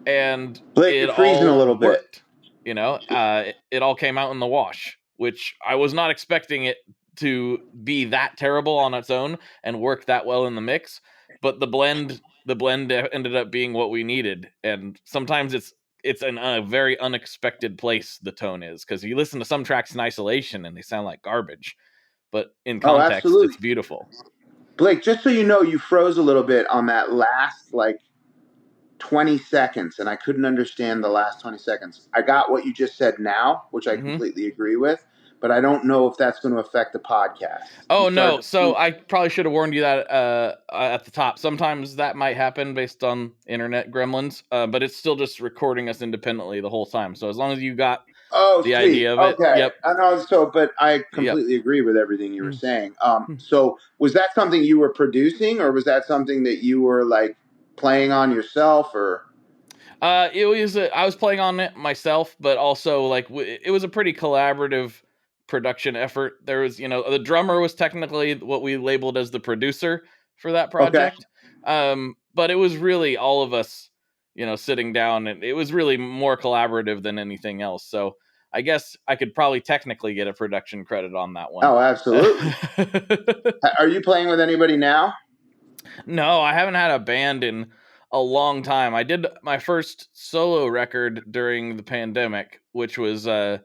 and it freezing a little worked. It all came out in the wash, which I was not expecting it to be that terrible on its own and work that well in the mix. But the blend ended up being what we needed. And sometimes it's in a very unexpected place, the tone is, because you listen to some tracks in isolation and they sound like garbage, but in context, it's beautiful. Blake, just so you know, you froze a little bit on that last 20 seconds, and I couldn't understand the last 20 seconds. I got what you just said now, which I completely agree with, but I don't know if that's going to affect the podcast. Oh, no. So I probably should have warned you that at the top. Sometimes that might happen based on internet gremlins, but it's still just recording us independently the whole time. So as long as you got the idea of it. Okay. Yep. I know. But I completely agree with everything you were saying. So was that something you were producing, or was that something that you were playing on yourself, or? It was. I was playing on it myself, but also it was a pretty collaborative production effort. There was, the drummer was technically what we labeled as the producer for that project. Okay. But it was really all of us, sitting down, and it was really more collaborative than anything else. So I guess I could probably technically get a production credit on that one. Oh, absolutely. Are you playing with anybody now? No, I haven't had a band in a long time. I did my first solo record during the pandemic, which was I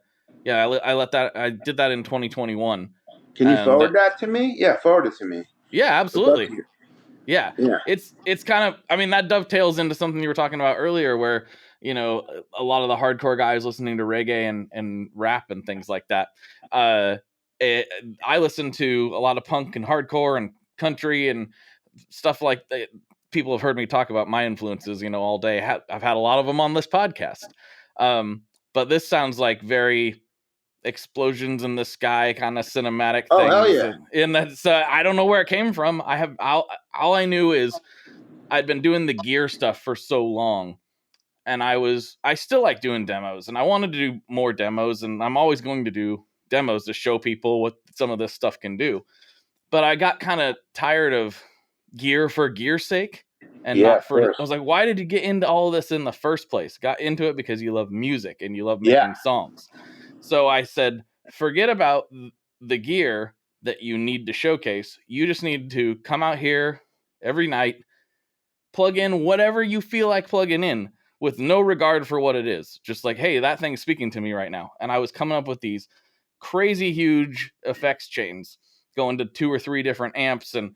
did that in 2021. Can you And forward that to me? Yeah, forward it to me. yeah, I'd love absolutely. to hear. Yeah. Yeah. It's kind of, I mean, that dovetails into something you were talking about earlier where, you know, a lot of the hardcore guys listening to reggae and rap and things like that. I listen to a lot of punk and hardcore and country and stuff like that. People have heard me talk about my influences, you know, all day. I've had a lot of them on this podcast. But this sounds like very explosions in the sky kind of cinematic Oh, things. hell yeah. And that's I don't know where it came from. All I knew is I'd been doing the gear stuff for so long, and I still like doing demos, and I wanted to do more demos, and I'm always going to do demos to show people what some of this stuff can do. But I got kind of tired of gear for gear's sake, and Yeah, not of for. course. I was like, why did you get into all of this in the first place? Got into it because you love music and you love Yeah. making songs. So I said, forget about the gear that you need to showcase. You just need to come out here every night, plug in whatever you feel like plugging in with no regard for what it is. Just like, hey, that thing's speaking to me right now. And I was coming up with these crazy huge effects chains going to 2 or 3 different amps. And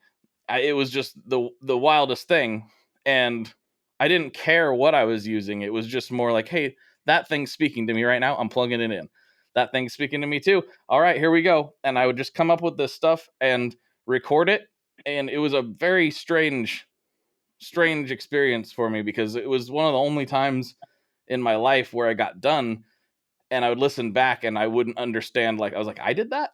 it was just the wildest thing. And I didn't care what I was using. It was just more like, hey, that thing's speaking to me right now. I'm plugging it in. That thing's speaking to me too. All right, here we go. And I would just come up with this stuff and record it. And it was a very strange experience for me because it was one of the only times in my life where I got done and I would listen back and I wouldn't understand. Like, I was like, I did that?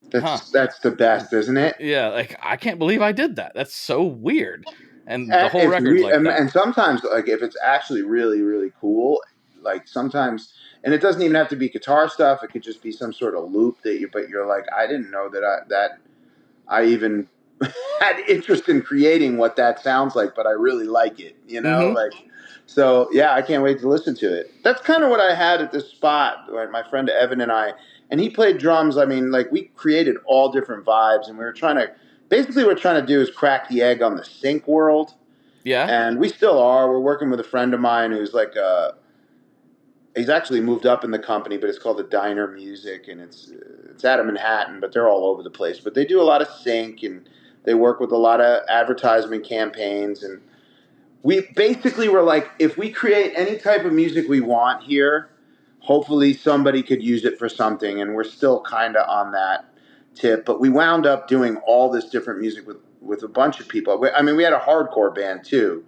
That's the best, isn't it? Yeah, like, I can't believe I did that. That's so weird. And the whole record's like that. And sometimes, like, if it's actually really, really cool, like sometimes, and it doesn't even have to be guitar stuff. It could just be some sort of loop but you're like, I didn't know that I even had interest in creating what that sounds like, but I really like it, you know? Like, so yeah, I can't wait to listen to it. That's kind of what I had at this spot, right? My friend Evan and he played drums. I mean, like, we created all different vibes, and we're trying to do is crack the egg on the sync world. Yeah. And we still are. We're working with a friend of mine who's like, he's actually moved up in the company, but it's called the Diner Music, and it's out of Manhattan, but they're all over the place. But they do a lot of sync, and they work with a lot of advertisement campaigns. And we basically were like, if we create any type of music we want here, hopefully somebody could use it for something. And we're still kind of on that tip. But we wound up doing all this different music with a bunch of people. I mean, we had a hardcore band too,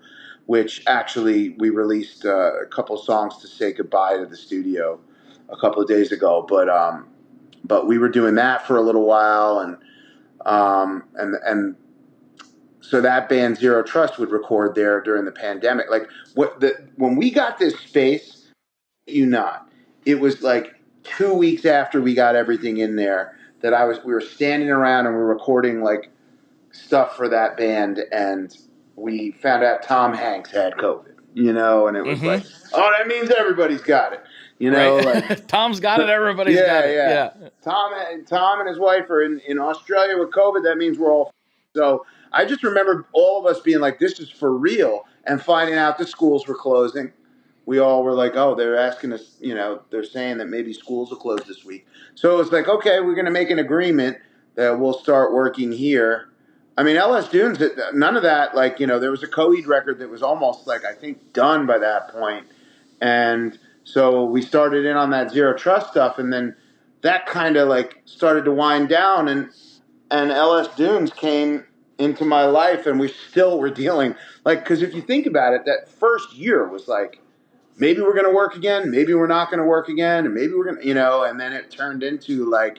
which actually we released a couple songs to say goodbye to the studio a couple of days ago. But we were doing that for a little while, and so that band Zero Trust would record there during the pandemic. Like, when we got this space, it was like 2 weeks after we got everything in there that we were standing around and we're recording like stuff for that band, and we found out Tom Hanks had COVID, you know, and it was like, oh, that means everybody's got it, you know, right? like Tom's got it, everybody's got it. Yeah. Tom and his wife are in Australia with COVID. That means we're all. So I just remember all of us being like, this is for real, and finding out the schools were closing. We all were like, oh, they're asking us, you know, they're saying that maybe schools will close this week. So it was like, okay, we're going to make an agreement that we'll start working here. I mean, L.S. Dunes, none of that, like, you know, there was a Coheed record that was almost like, I think, done by that point. And so we started in on that Zero Trust stuff, and then that kind of like started to wind down, and L.S. Dunes came into my life, and we still were dealing, like, because if you think about it, that first year was like, maybe we're going to work again, maybe we're not going to work again, and maybe we're going to, you know, and then it turned into like,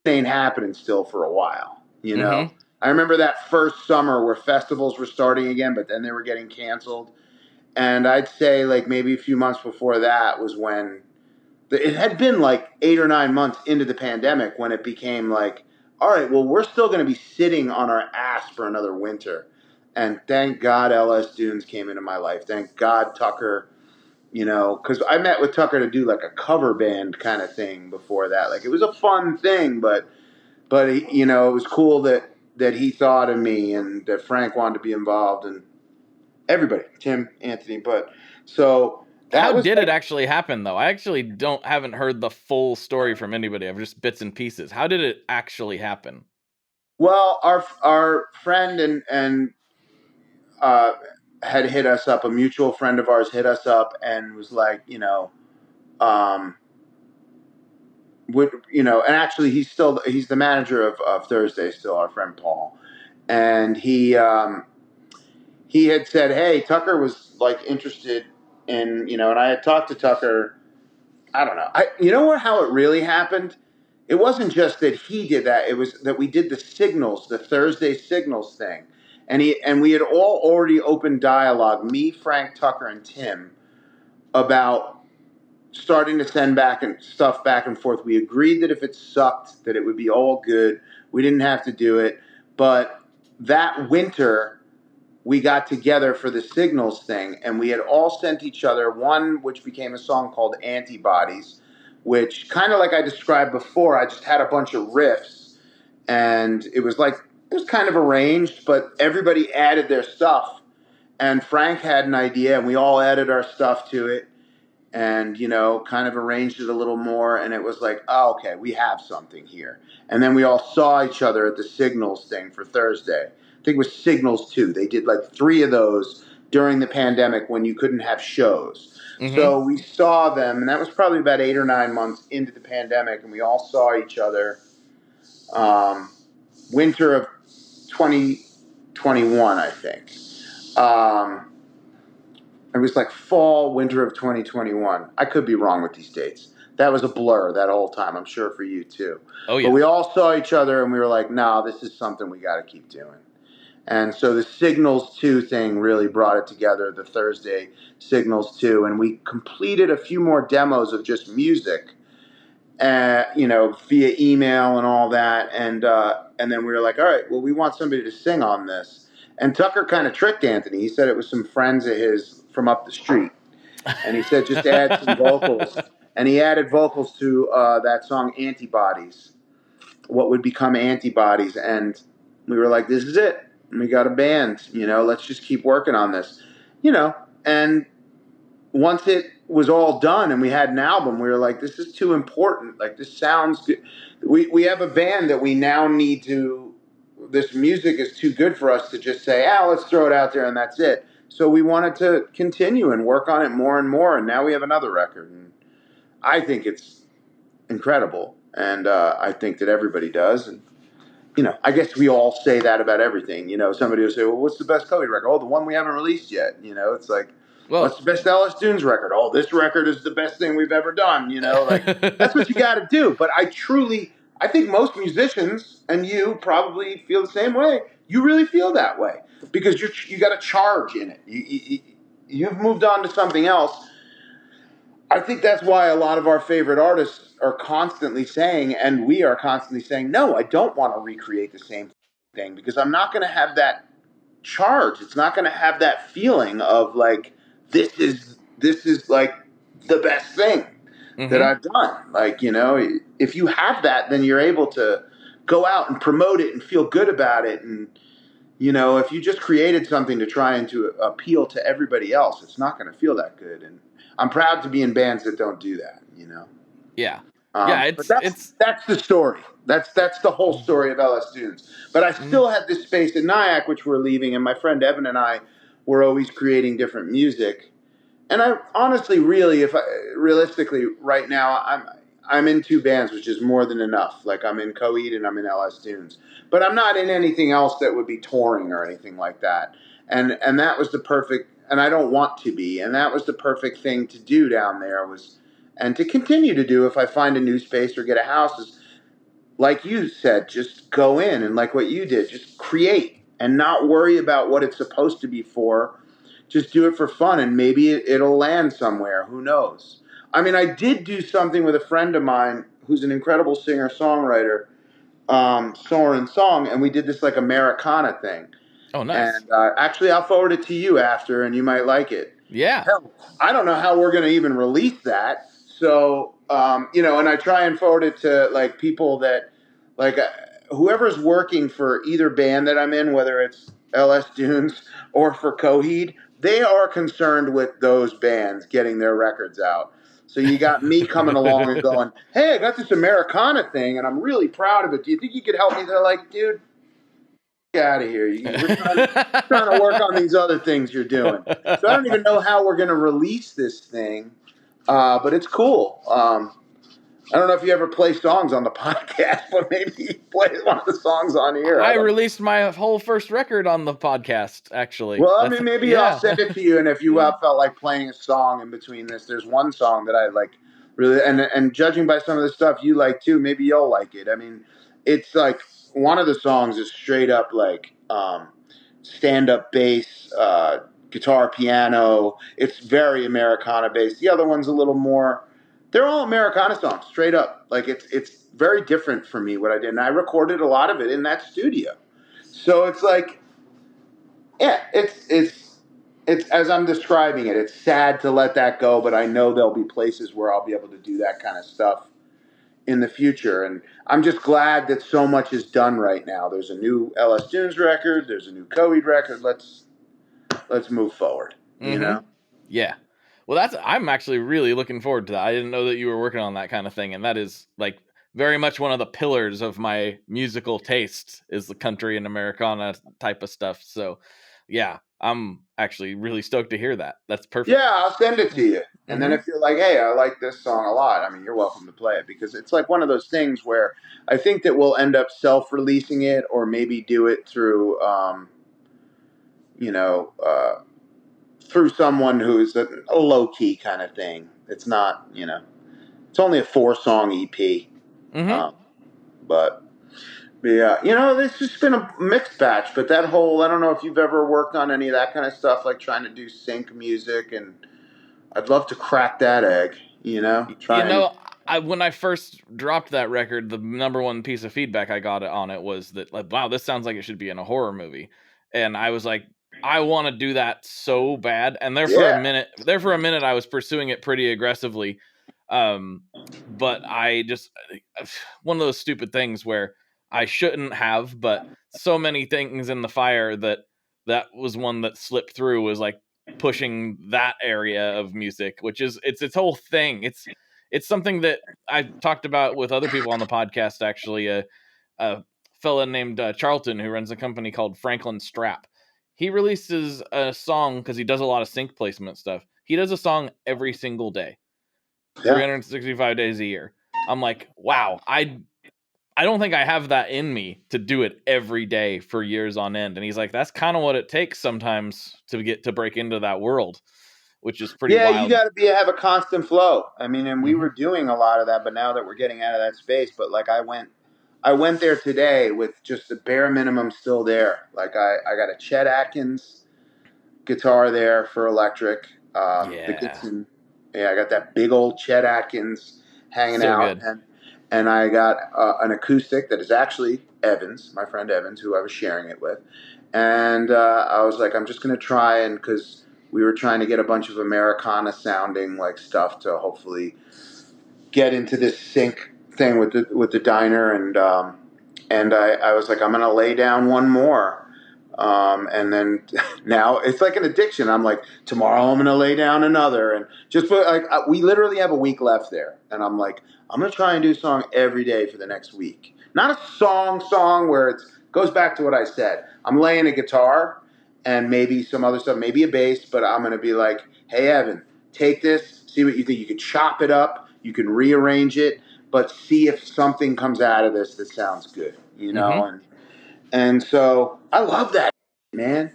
it ain't happening still for a while, you know? I remember that first summer where festivals were starting again, but then they were getting canceled. And I'd say like maybe a few months before that was when it had been like 8 or 9 months into the pandemic when it became like, all right, well, we're still going to be sitting on our ass for another winter. And thank God L.S. Dunes came into my life. Thank God Tucker, you know, because I met with Tucker to do like a cover band kind of thing before that. Like, it was a fun thing, but you know, it was cool that he thought of me and that Frank wanted to be involved. And everybody, Tim, Anthony. But so that How was did like, it actually happen, though? I actually haven't heard the full story from anybody. I've just bits and pieces. How did it actually happen? well, our friend and had hit us up. A mutual friend of ours hit us up and was like, and actually he's the manager of Thursday, still, our friend Paul, and he had said, hey, Tucker was like interested in, and I had talked to Tucker. I don't know. How it really happened? It wasn't just that he did that. It was that we did the Thursday signals thing. And we had all already opened dialogue, me, Frank, Tucker, and Tim, about starting to send stuff back and forth. We agreed that if it sucked, that it would be all good. We didn't have to do it. But that winter, we got together for the signals thing, and we had all sent each other one, which became a song called Antibodies, which, kind of like I described before, I just had a bunch of riffs, and it was kind of arranged, but everybody added their stuff. And Frank had an idea, and we all added our stuff to it, and, kind of arranged it a little more, and it was like, oh, okay, we have something here. And then we all saw each other at the Signals thing for Thursday. I think it was Signals 2. They did like 3 of those during the pandemic when you couldn't have shows. Mm-hmm. So we saw them, and that was probably about 8 or 9 months into the pandemic, and we all saw each other winter of 2021, I think. It was like fall, winter of 2021. I could be wrong with these dates. That was a blur that whole time, I'm sure, for you too. Oh, yeah. But we all saw each other and we were like, no, this is something we got to keep doing. And so the Signals 2 thing really brought it together, the Thursday Signals 2. And we completed a few more demos of just music, via email and all that. And then we were like, all right, well, we want somebody to sing on this. And Tucker kind of tricked Anthony. He said it was some friends of his from up the street. And he said, just add some vocals. And he added vocals to that song, Antibodies, what would become Antibodies. And we were like, this is it. We got a band, let's just keep working on this, and once it was all done and we had an album, we were like, this is too important. Like, this sounds good. We have a band that we now need to, this music is too good for us to just say, let's throw it out there and that's it. So we wanted to continue and work on it more and more. And now we have another record. And I think it's incredible. And I think that everybody does. And, I guess we all say that about everything. Somebody will say, well, what's the best Coheed record? Oh, the one we haven't released yet. It's like, well, what's the best L.S. Dunes record? Oh, this record is the best thing we've ever done. That's what you got to do. But I think most musicians, and you probably feel the same way. You really feel that way because you got a charge in it. You've moved on to something else. I think that's why a lot of our favorite artists are constantly saying, and we are constantly saying, no, I don't want to recreate the same thing because I'm not going to have that charge. It's not going to have that feeling of like, this is like the best thing that I've done. Like, if you have that, then you're able to go out and promote it and feel good about it. And, if you just created something to try and to appeal to everybody else, it's not going to feel that good. And I'm proud to be in bands that don't do that, Yeah. That's the story. That's the whole story of L.S. Dunes. But I still had this space in Nyack, which we're leaving, and my friend Evan and I were always creating different music. And I honestly, realistically, right now, I'm in 2 bands, which is more than enough. Like, I'm in Coheed and I'm in L.S. Dunes. But I'm not in anything else that would be touring or anything like that. And that was the perfect, and I don't want to be, and that was the perfect thing to do down there and to continue to do if I find a new space or get a house is, like you said, just go in and like what you did, just create and not worry about what it's supposed to be for. Just do it for fun, and maybe it'll land somewhere. Who knows? I mean, I did do something with a friend of mine who's an incredible singer-songwriter, Soren Song, and we did this like Americana thing. Oh, nice. And actually, I'll forward it to you after, and you might like it. Yeah. Hell, I don't know how we're going to even release that. So, and I try and forward it to like people that, like, whoever's working for either band that I'm in, whether it's L.S. Dunes or for Coheed, they are concerned with those bands getting their records out. So you got me coming along and going, hey, I got this Americana thing, and I'm really proud of it. Do you think you could help me? They're like, dude, get out of here. We're trying to work on these other things you're doing. So I don't even know how we're going to release this thing, but it's cool. I don't know if you ever play songs on the podcast, but maybe you play one of the songs on here. I released my whole first record on the podcast, actually. Well, I mean, maybe I'll send it to you, and if you felt like playing a song in between this, there's one song that I like really, and judging by some of the stuff you like too, maybe you'll like it. I mean, it's like one of the songs is straight up like stand-up bass, guitar, piano. It's very Americana based. The other one's a little more. They're all Americana songs, straight up. Like it's very different for me what I did, and I recorded a lot of it in that studio. So it's like, yeah, it's as I'm describing it. It's sad to let that go, but I know there'll be places where I'll be able to do that kind of stuff in the future, and I'm just glad that so much is done right now. There's a new L.S. Dunes record. There's a new Coheed record. Let's move forward. You know? Yeah. Well, I'm actually really looking forward to that. I didn't know that you were working on that kind of thing, and that is like very much one of the pillars of my musical taste is the country and Americana type of stuff. So, yeah, I'm actually really stoked to hear that. That's perfect. Yeah, I'll send it to you. And then if you're like, hey, I like this song a lot, I mean, you're welcome to play it, because it's like one of those things where I think that we'll end up self-releasing it, or maybe do it through, through someone who's a low-key kind of thing. It's not, it's only a 4-song EP. But yeah, it's just been a mixed batch. But that whole, I don't know if you've ever worked on any of that kind of stuff, like trying to do sync music, and I'd love to crack that egg, when I first dropped that record, the number one piece of feedback I got on it was that, like, wow, this sounds like it should be in a horror movie. And I was like, I want to do that so bad. And for a minute, I was pursuing it pretty aggressively. But I just, one of those stupid things where I shouldn't have, but so many things in the fire that was one that slipped through, was like pushing that area of music, which is, it's its whole thing. It's something that I've talked about with other people on the podcast, actually. A fella named Charlton, who runs a company called Franklin Strap. He releases a song because he does a lot of sync placement stuff. He does a song every single day, 365 days a year. I'm like, wow, I don't think I have that in me to do it every day for years on end. And he's like, that's kind of what it takes sometimes to break into that world, which is pretty wild. You got to have a constant flow. I mean, and we were doing a lot of that, but now that we're getting out of that space, but like I went there today with just the bare minimum still there. Like I got a Chet Atkins guitar there for electric. The Gibson. Yeah, I got that big old Chet Atkins hanging out. And I got an acoustic that is actually Evans, my friend Evans, who I was sharing it with. And I was like, I'm just going to try, because we were trying to get a bunch of Americana sounding like stuff to hopefully get into this sync thing with the diner. And I was like, I'm going to lay down one more. And then now it's like an addiction. I'm like, tomorrow I'm going to lay down another. And just we literally have a week left there. And I'm like, I'm going to try and do a song every day for the next week. Not a song where it goes back to what I said. I'm laying a guitar and maybe some other stuff, maybe a bass, but I'm going to be like, hey, Evan, take this, see what you think. You can chop it up, you can rearrange it, but see if something comes out of this that sounds good, And so I love that, man.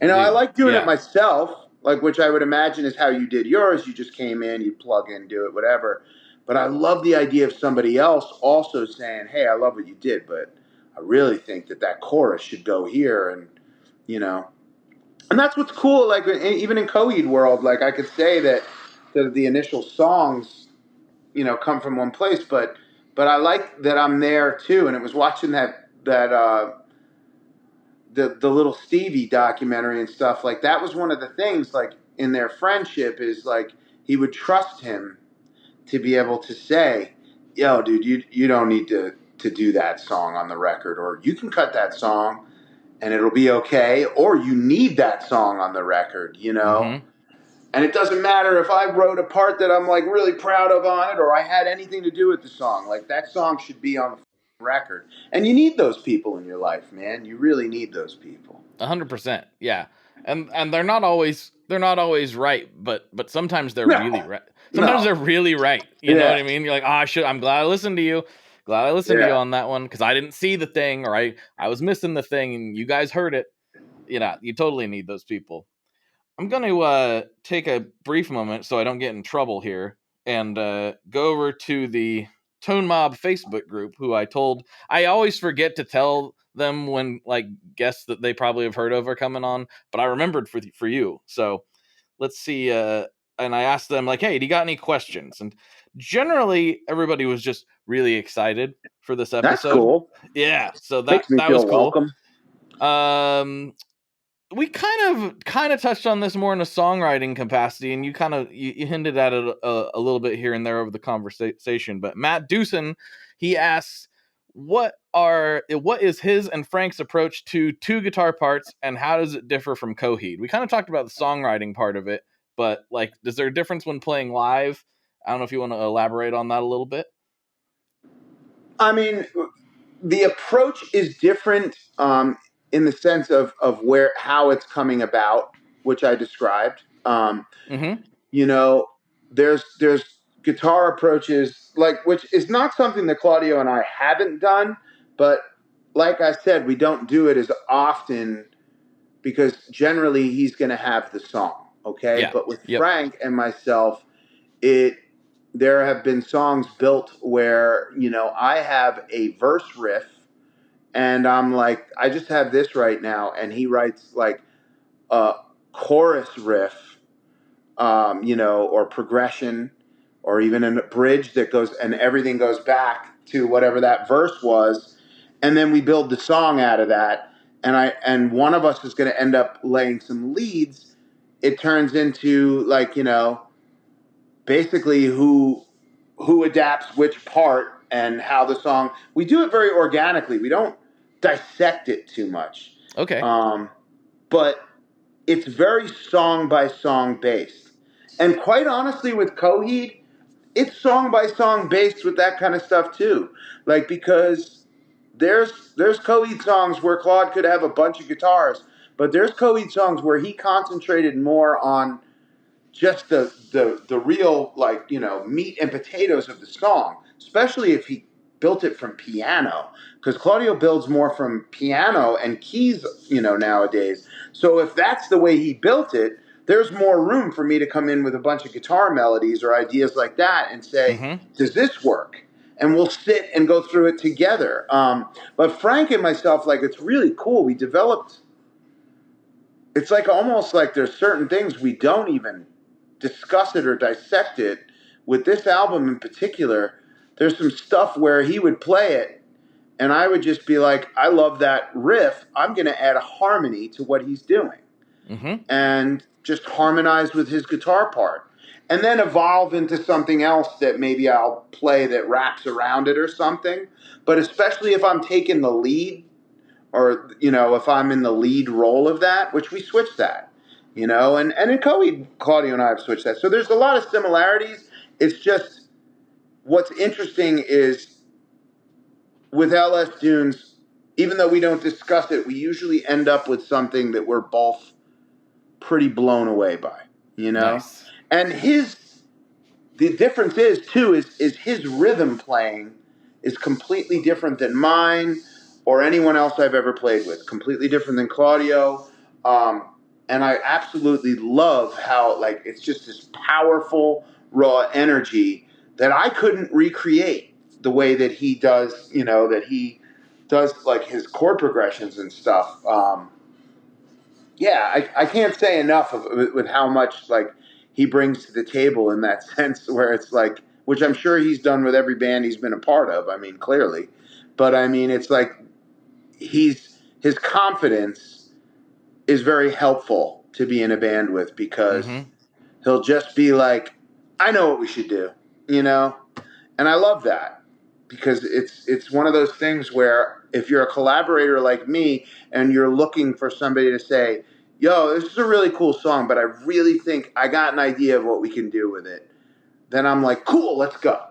I like doing it myself, like, which I would imagine is how you did yours. You just came in, you plug in, do it, whatever. But I love the idea of somebody else also saying, hey, I love what you did, but I really think that chorus should go here. And, and that's what's cool. Like, even in Coheed world, like, I could say that the initial songs, come from one place, but I like that I'm there too. And it was watching that the little Stevie documentary and stuff, like, that was one of the things, like, in their friendship, is like he would trust him to be able to say, yo, dude, you don't need to do that song on the record, or you can cut that song and it'll be okay, or you need that song on the record, you know? Mm-hmm. And it doesn't matter if I wrote a part that I'm like really proud of on it or I had anything to do with the song. Like that song should be on the record. And you need those people in your life, man. You really need those people. 100%. Yeah. And they're not always right, but sometimes they're really right. Sometimes they're really right. You know what I mean? You're like, I'm glad I listened to you. Glad I listened to you on that one because I didn't see the thing or I was missing the thing and you guys heard it. You know, you totally need those people. I'm going to take a brief moment so I don't get in trouble here and go over to the Tone Mob Facebook group, who I always forget to tell them when like guests that they probably have heard of are coming on, but I remembered for you. So let's see. And I asked them like, hey, do you got any questions? And generally everybody was just really excited for this episode. That's cool. Yeah. So that Makes me feel was cool. Welcome. We kind of touched on this more in a songwriting capacity, and you hinted at it a little bit here and there over the conversation. But Matt Dewson, he asks, what is his and Frank's approach to two guitar parts, and how does it differ from Coheed? We kind of talked about the songwriting part of it, but like, is there a difference when playing live? I don't know if you want to elaborate on that a little bit. I mean, the approach is different. In the sense of how it's coming about, which I described. You know, there's guitar approaches which is not something that Claudio and I haven't done, but like I said, we don't do it as often because generally he's going to have the song. Okay. Yeah. But with Frank and myself, there have been songs built where, you know, I have a verse riff and I'm like, I just have this right now. And he writes like a chorus riff, you know, or progression, or even a bridge that goes, and everything goes back to whatever that verse was. And then we build the song out of that. And one of us is going to end up laying some leads. It turns into like, you know, basically who adapts which part and how the song, we do it very organically. We don't dissect it too much. Okay. But it's very song by song based. And quite honestly, with Coheed, it's song by song based with that kind of stuff too. Like, because there's Coheed songs where Claude could have a bunch of guitars, but there's Coheed songs where he concentrated more on just the real, like, you know, meat and potatoes of the song, especially if he built it from piano, because Claudio builds more from piano and keys, you know, nowadays. So if that's the way he built it, there's more room for me to come in with a bunch of guitar melodies or ideas like that and say, does this work? And we'll sit and go through it together. But Frank and myself, like, it's really cool. We developed, it's like almost like there's certain things we don't even discuss it or dissect it. With this album in particular, there's some stuff where he would play it and I would just be like, I love that riff. I'm going to add a harmony to what he's doing. And just harmonize with his guitar part. And then evolve into something else that maybe I'll play that wraps around it or something. But especially if I'm taking the lead, or, you know, if I'm in the lead role of that, which we switch that, you know, and in Coheed, Claudio and I have switched that. So there's a lot of similarities. It's just, what's interesting is with LS Dunes, even though we don't discuss it, we usually end up with something that we're both pretty blown away by, you know? Nice. And the difference is too, is his rhythm playing is completely different than mine or anyone else I've ever played with. Completely different than Claudio. And I absolutely love how, like, it's just this powerful, raw energy that I couldn't recreate the way that he does, you know, that he does, like, his chord progressions and stuff. Yeah, I can't say enough with how much, like, he brings to the table in that sense, where it's like, which I'm sure he's done with every band he's been a part of. I mean, clearly. But I mean, it's like his confidence is very helpful to be in a band with, because he'll just be like, I know what we should do, you know? And I love that. because it's one of those things where if you're a collaborator like me and you're looking for somebody to say, yo, this is a really cool song, but I really think I got an idea of what we can do with it, then I'm like, cool, let's go.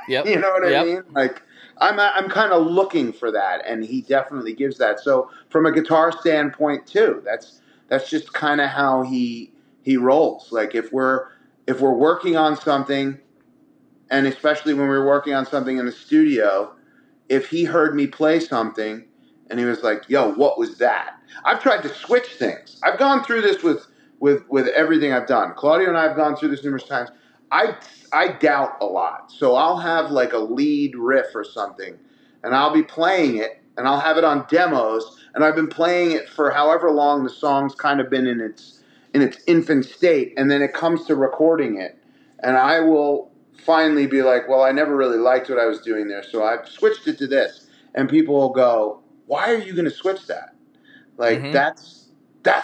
Yep. You know what I Yep. mean? Like, I'm kind of looking for that, and he definitely gives that. So from a guitar standpoint too, that's just kind of how he rolls. Like if we're working on something, and especially when we were working on something in the studio, if he heard me play something and he was like, yo, what was that? I've tried to switch things. I've gone through this with everything I've done. Claudio and I have gone through this numerous times. I doubt a lot. So I'll have like a lead riff or something, and I'll be playing it, and I'll have it on demos, and I've been playing it for however long the song's kind of been in its infant state, and then it comes to recording it, and I will finally be like, well, I never really liked what I was doing there, so I've switched it to this. And people will go, why are you going to switch that? Like, that's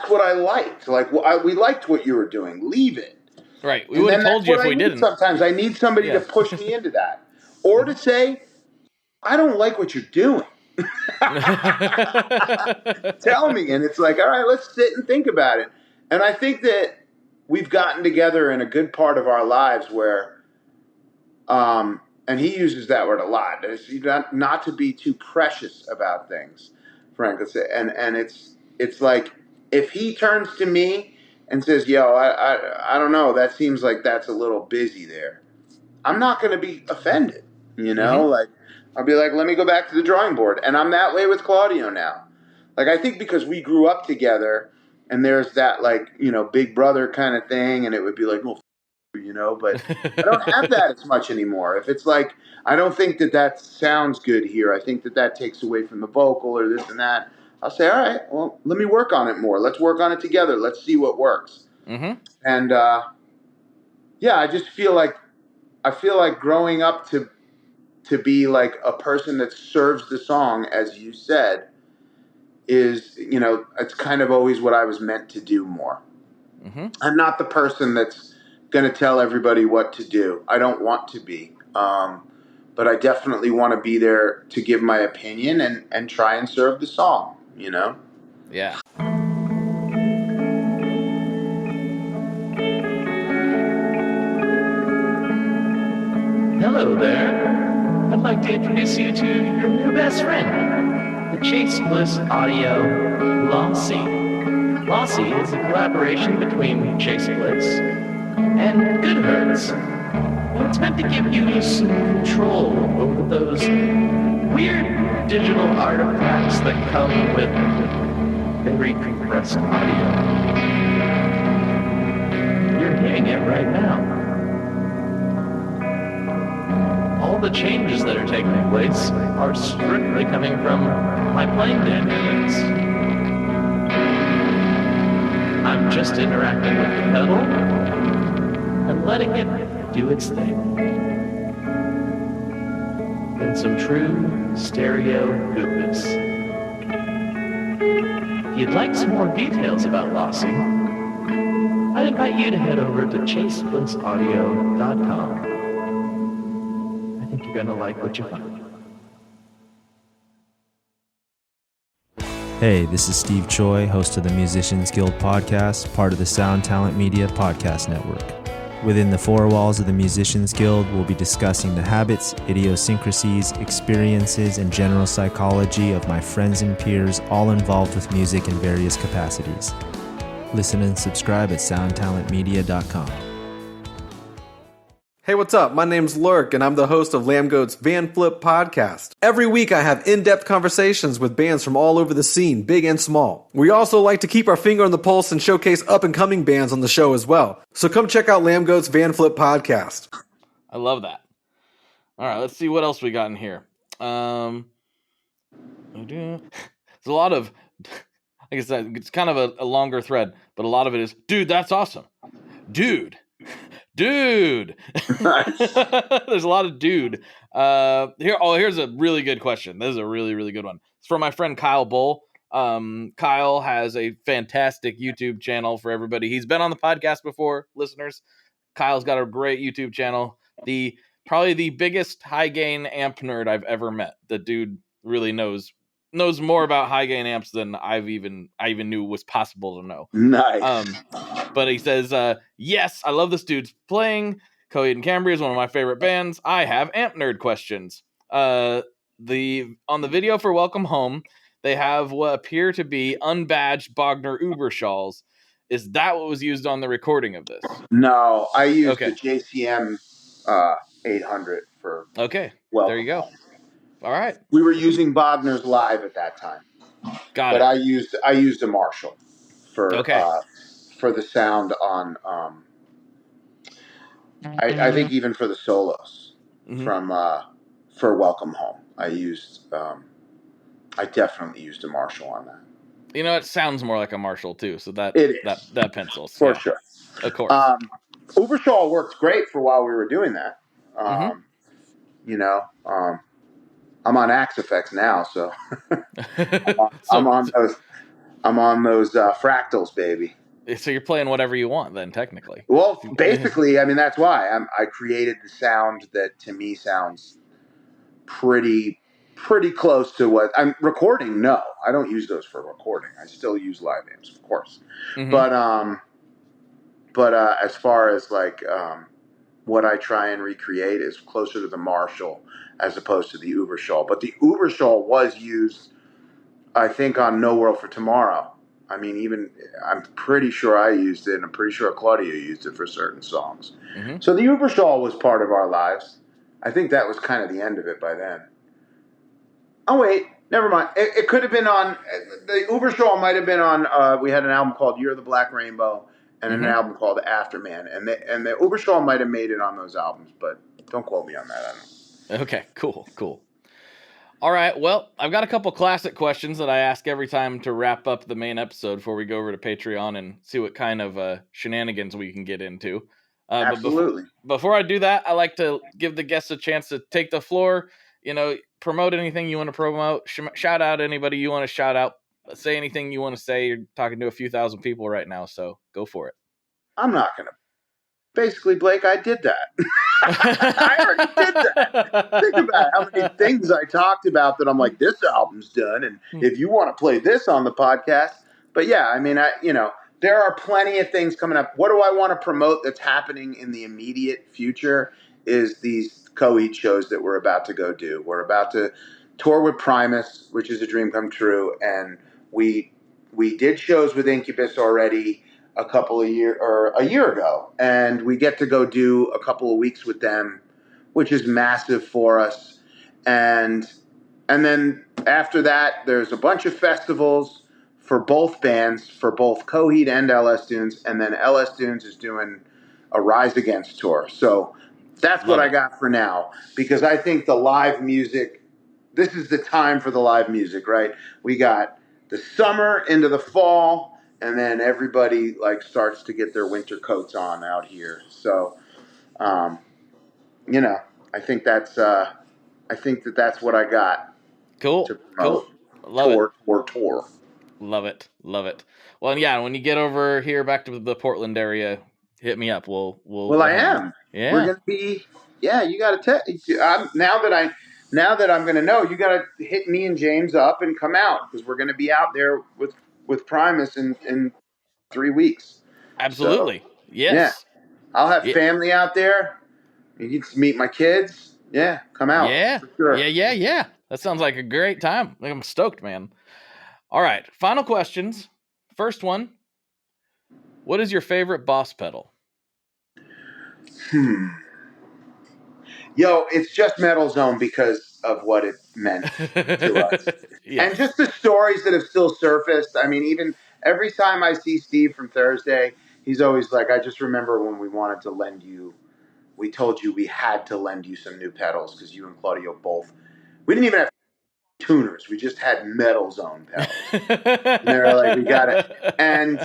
what I liked. Like, we liked what you were doing. Leave it. Right. We would have told you if we didn't. Sometimes I need somebody to push me into that. Or to say, I don't like what you're doing. Tell me. And it's like, all right, let's sit and think about it. And I think that we've gotten together in a good part of our lives where, and he uses that word a lot, it's not to be too precious about things, Frank would say. And it's like, if he turns to me and says, yo, I don't know, that seems like that's a little busy there, I'm not going to be offended, you know? Mm-hmm. Like, I'll be like, let me go back to the drawing board. And I'm that way with Claudio now. Like, I think because we grew up together and there's that, like, you know, big brother kind of thing, and it would be like, well, you know, but I don't have that as much anymore. If it's like, I don't think that sounds good here, I think that takes away from the vocal or this and that, I'll say, all right, well, let me work on it more. Let's work on it together. Let's see what works. Mm-hmm. And, yeah, I just feel like growing up to be like a person that serves the song, as you said, is, you know, it's kind of always what I was meant to do more. Mm-hmm. I'm not the person that's going to tell everybody what to do. I don't want to be. But I definitely want to be there to give my opinion and try and serve the song, you know? Yeah. Hello there. I'd like to introduce you to your new best friend, the Chase Bliss Audio Lossy. Lossy is a collaboration between Chase Bliss and Goodhertz. And it's meant to give you some control over those weird digital artifacts that come with very compressed audio. You're hearing it right now. All the changes that are taking place are strictly coming from my playing dynamics. I'm just interacting with the pedal and letting it do its thing. In some true stereo goodness. If you'd like some more details about Lossy, I'd invite you to head over to chaseblinssaudio.com. I think you're going to like what you find. Hey, this is Steve Choi, host of the Musicians Guild podcast, part of the Sound Talent Media podcast network. Within the four walls of the Musicians Guild, we'll be discussing the habits, idiosyncrasies, experiences, and general psychology of my friends and peers, all involved with music in various capacities. Listen and subscribe at soundtalentmedia.com. Hey, what's up? My name's Lurk, and I'm the host of Lambgoat's Van Flip podcast. Every week, I have in-depth conversations with bands from all over the scene, big and small. We also like to keep our finger on the pulse and showcase up-and-coming bands on the show as well. So come check out Lambgoat's Van Flip podcast. I love that. All right, let's see what else we got in here. There's a lot of, like I said, it's kind of a longer thread, but a lot of it is, dude, that's awesome. Dude. There's a lot of dude. Here's a really good question. This is a really, really good one. It's from my friend Kyle Bull. Kyle has a fantastic YouTube channel for everybody. He's been on the podcast before, listeners. Kyle's got a great YouTube channel. The probably the biggest high gain amp nerd I've ever met. The dude really knows more about high gain amps than I even knew was possible to know. Nice. But he says, yes, I love this dude's playing. Coheed and Cambria is one of my favorite bands. I have amp nerd questions. On the video for Welcome Home, they have what appear to be unbadged Bogner Uber shawls. Is that what was used on the recording of this? No, I used the JCM 800 for Okay, Welcome there you go. Home. All right. We were using Bogner's live at that time. Got it. I used a Marshall for the sound on I think even for the solos from for Welcome Home. I definitely used a Marshall on that. You know, it sounds more like a Marshall too, so that pencils. For sure. Of course. Ubershaw worked great for while we were doing that. You know, I'm on Axe Effects now, so I'm on those fractals, baby. So you're playing whatever you want then, technically. Well, basically, I mean, that's why I created the sound that to me sounds pretty close to what I'm recording. No, I don't use those for recording. I still use live amps, of course. But as far as like what I try and recreate is closer to the Marshall as opposed to the Ubershaw. But the Ubershaw was used, I think, on No World for Tomorrow. I mean, I'm pretty sure I used it, and I'm pretty sure Claudia used it for certain songs. So the Ubershaw was part of our lives. I think that was kind of the end of it by then. Oh, wait. Never mind. It could have been on... The Ubershaw might have been on... we had an album called Year of the Black Rainbow and an album called Afterman. And the Ubershaw might have made it on those albums, but don't quote me on that. I don't know. Okay, cool. All right, well, I've got a couple classic questions that I ask every time to wrap up the main episode before we go over to Patreon and see what kind of shenanigans we can get into. Absolutely. But before I do that, I like to give the guests a chance to take the floor, promote anything you want to promote, shout out anybody you want to shout out, say anything you want to say. You're talking to a few thousand people right now, so go for it. I'm not going to. Basically, Blake, I did that. I already did that. Think about how many things I talked about that I'm like, this album's done, and if you want to play this on the podcast. But yeah, I mean, there are plenty of things coming up. What do I want to promote that's happening in the immediate future is these Coheed shows that we're about to go do. We're about to tour with Primus, which is a dream come true, and we did shows with Incubus already a year ago, and we get to go do a couple of weeks with them, which is massive for us. And then after that, there's a bunch of festivals for both bands, for both Coheed and L.S. Dunes, and then L.S. Dunes is doing a Rise Against tour. So that's what I got for now, because I think the live music, this is the time for the live music, right? We got the summer into the fall, and then everybody starts to get their winter coats on out here. So, I think that's what I got. Cool. To promote. Tour. Love it. Well, and yeah, when you get over here back to the Portland area, hit me up. We'll I am. Yeah. We're gonna be. Yeah, you got to. Now that I'm gonna know, you got to hit me and James up and come out, because we're gonna be out there with Primus in 3 weeks. Absolutely. So, yes. Yeah. I'll have family out there. You can meet my kids. Yeah, come out. Yeah. For sure. Yeah. That sounds like a great time. I'm stoked, man. All right. Final questions. First one. What is your favorite Boss pedal? Yo, it's just Metal Zone because of what it meant to us. Yes. And just the stories that have still surfaced. I mean, even every time I see Steve from Thursday, he's always like, I just remember when we wanted to lend you, we told you we had to lend you some new pedals because you and Claudio both, we didn't even have tuners. We just had Metal Zone pedals. And they were like, we got it. And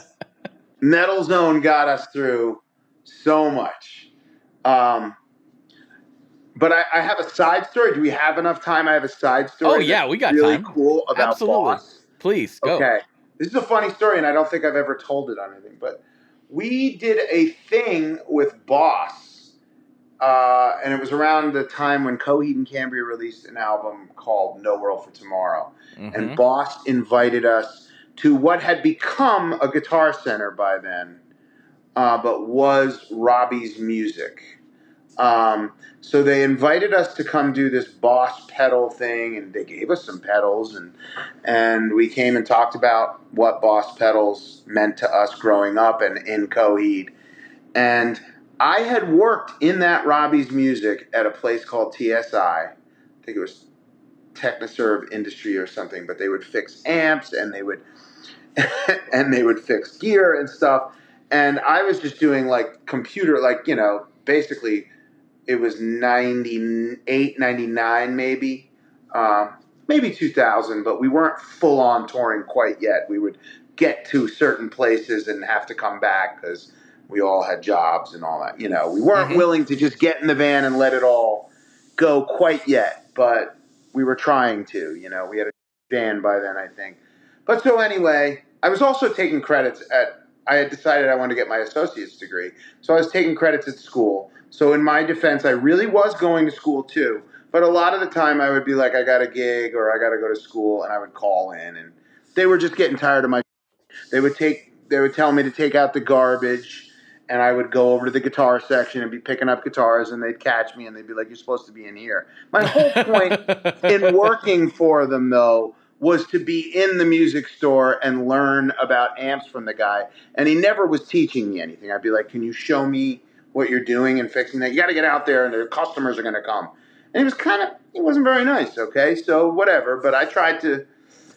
Metal Zone got us through so much. But I have a side story. Do we have enough time? I have a side story. Oh, yeah, we got really time. Cool about Absolutely. Boss. Please, go. Okay. This is a funny story, and I don't think I've ever told it on anything. But we did a thing with Boss and it was around the time when Coheed and Cambria released an album called No World for Tomorrow. And Boss invited us to what had become a Guitar Center by then, but was Robbie's Music. So they invited us to come do this Boss pedal thing, and they gave us some pedals, and we came and talked about what Boss pedals meant to us growing up and in Coheed. And I had worked in that Robbie's Music at a place called TSI. I think it was Technoserve Industry or something, but they would fix amps and they would and they would fix gear and stuff. And I was just doing like computer, like, you know, basically it was 98, 99 maybe, maybe 2000, but we weren't full on touring quite yet. We would get to certain places and have to come back because we all had jobs and all that. You know, we weren't willing to just get in the van and let it all go quite yet, but we were trying to. You know, we had a van by then, I think. But so anyway, I was also taking credits I had decided I wanted to get my associate's degree. So I was taking credits at school. So in my defense, I really was going to school too. But a lot of the time I would be like, I got a gig or I got to go to school, and I would call in, and they were just getting tired of my. They would tell me to take out the garbage, and I would go over to the guitar section and be picking up guitars, and they'd catch me and they'd be like, you're supposed to be in here. My whole point in working for them, though, was to be in the music store and learn about amps from the guy. And he never was teaching me anything. I'd be like, can you show me what you're doing and fixing that? You got to get out there and the customers are going to come. And he wasn't very nice, okay? So whatever, but I tried to.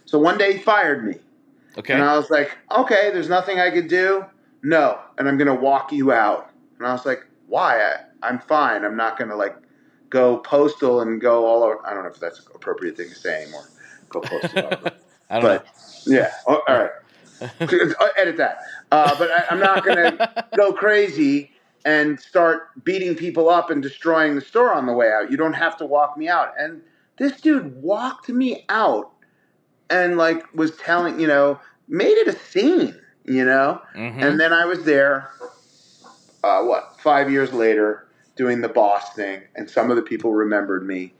So one day he fired me. Okay. And I was like, okay, there's nothing I could do. No. And I'm going to walk you out. And I was like, why? I'm fine. I'm not going to like go postal and go all over. I don't know if that's an appropriate thing to say anymore. Go postal. I don't know. Yeah. All right. Edit that. But I'm not going to go crazy and start beating people up and destroying the store on the way out. You don't have to walk me out. And this dude walked me out and like was telling, you know, made it a scene, you know? And then I was there, 5 years later doing the Boss thing. And some of the people remembered me.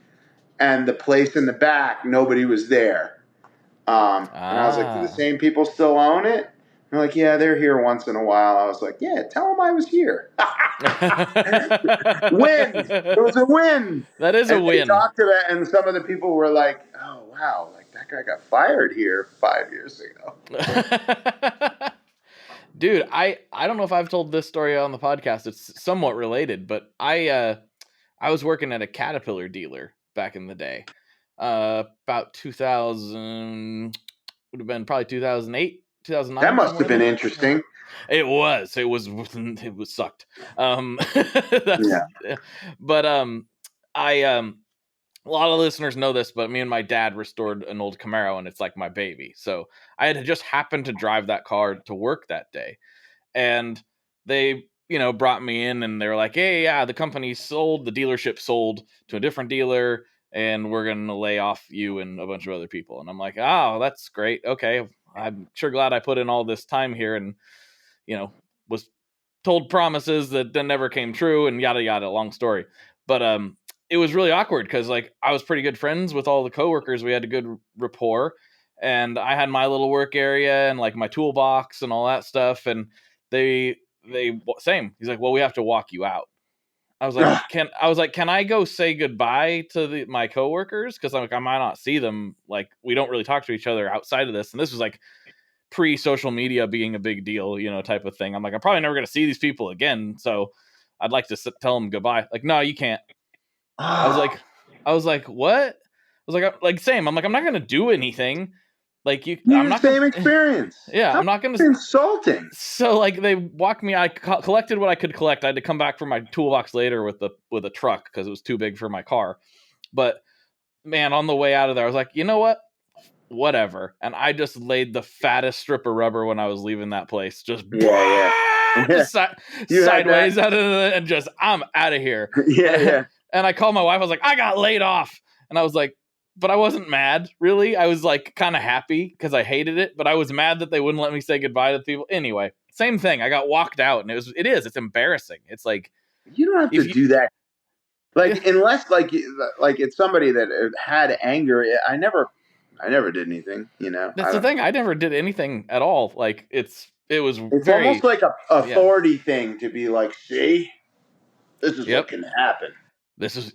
And the place in the back, nobody was there. And I was like, do the same people still own it? They're like, yeah, they're here once in a while. I was like, yeah, tell them I was here. Win. It was a win. That is a win. They talked about, and some of the people were like, oh, wow, like that guy got fired here 5 years ago. Dude, I don't know if I've told this story on the podcast. It's somewhat related, but I was working at a Caterpillar dealer back in the day. About 2000, would have been probably 2008, 2009. That must have been interesting. It was sucked. Yeah. But a lot of listeners know this, but me and my dad restored an old Camaro, and it's like my baby. So I had just happened to drive that car to work that day, and they, you know, brought me in, and they were like, "Hey, yeah, the company sold, the dealership sold to a different dealer, and we're going to lay off you and a bunch of other people." And I'm like, "Oh, that's great. Okay. I'm sure glad I put in all this time here and, you know, was told promises that then never came true and yada, yada, long story." But it was really awkward because like I was pretty good friends with all the coworkers. We had a good rapport, and I had my little work area and like my toolbox and all that stuff. And they same. He's like, "Well, we have to walk you out." I was like, can I go say goodbye to my coworkers? Because I might not see them. Like, we don't really talk to each other outside of this. And this was like pre-social media being a big deal, you know, type of thing. I'm like, I'm probably never going to see these people again. So I'd like to tell them goodbye. Like, no, you can't. I was like, what? I was like, same. I'm like, I'm not going to do anything. Like I'm not same experience. Yeah, I'm not going to. Insulting. So like they walked me. I collected what I could collect. I had to come back for my toolbox later with a truck because it was too big for my car. But man, on the way out of there, I was like, you know what? Whatever. And I just laid the fattest strip of rubber when I was leaving that place. Just sideways out of it, and just I'm out of here. Yeah. And I called my wife. I was like, I got laid off, and I was like. But I wasn't mad, really. I was like kind of happy because I hated it, but I was mad that they wouldn't let me say goodbye to people. Anyway, same thing. I got walked out, and it's embarrassing. It's like you don't have to do that Like unless like it's somebody that had anger, I never did anything. That's the thing. I never did anything at all. Like it was It's very almost like a authority thing to be like, see, this is Yep. what can happen. This is,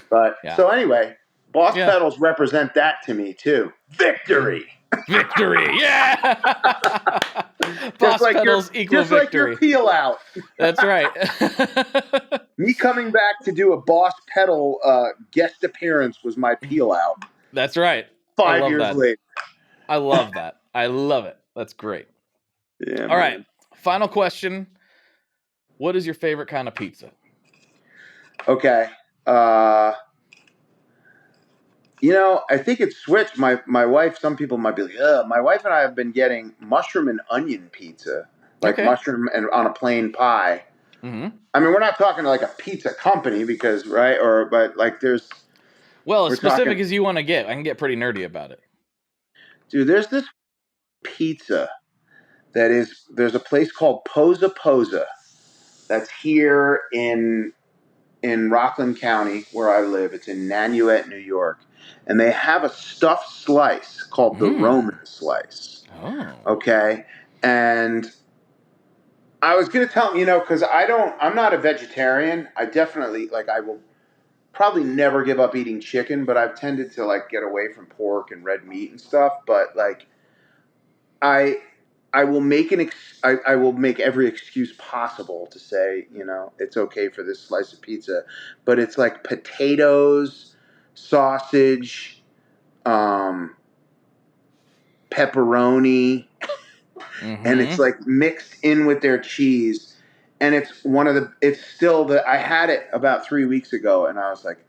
But so anyway, boss Yeah. pedals represent that to me too. Victory. Victory. Yeah. Boss like pedals equal just victory. like your peel out. That's right. Me coming back to do a boss pedal guest appearance was my peel out. That's right. 5 years later. I love that. I love it. That's great. Yeah. All right. Final question. What is your favorite kind of pizza? Okay. I think it's switched. My wife, some people might be like, ugh. My wife and I have been getting mushroom and onion pizza. Like mushroom and on a plain pie. Mm-hmm. I mean, we're not talking like a pizza company because, right? But like there's... Well, as specific as you want to get. I can get pretty nerdy about it. Dude, there's this pizza there's a place called Posa Posa that's here in Rockland County where I live. It's in Nanuet, New York. And they have a stuffed slice called the Roman slice. Oh. Okay? And I was going to tell them, because I'm not a vegetarian. I definitely, I will probably never give up eating chicken, but I've tended to, get away from pork and red meat and stuff. But, I will make I will make every excuse possible to say, it's okay for this slice of pizza, but it's like potatoes, sausage, pepperoni, and it's like mixed in with their cheese. And it's I had it about 3 weeks ago and I was like,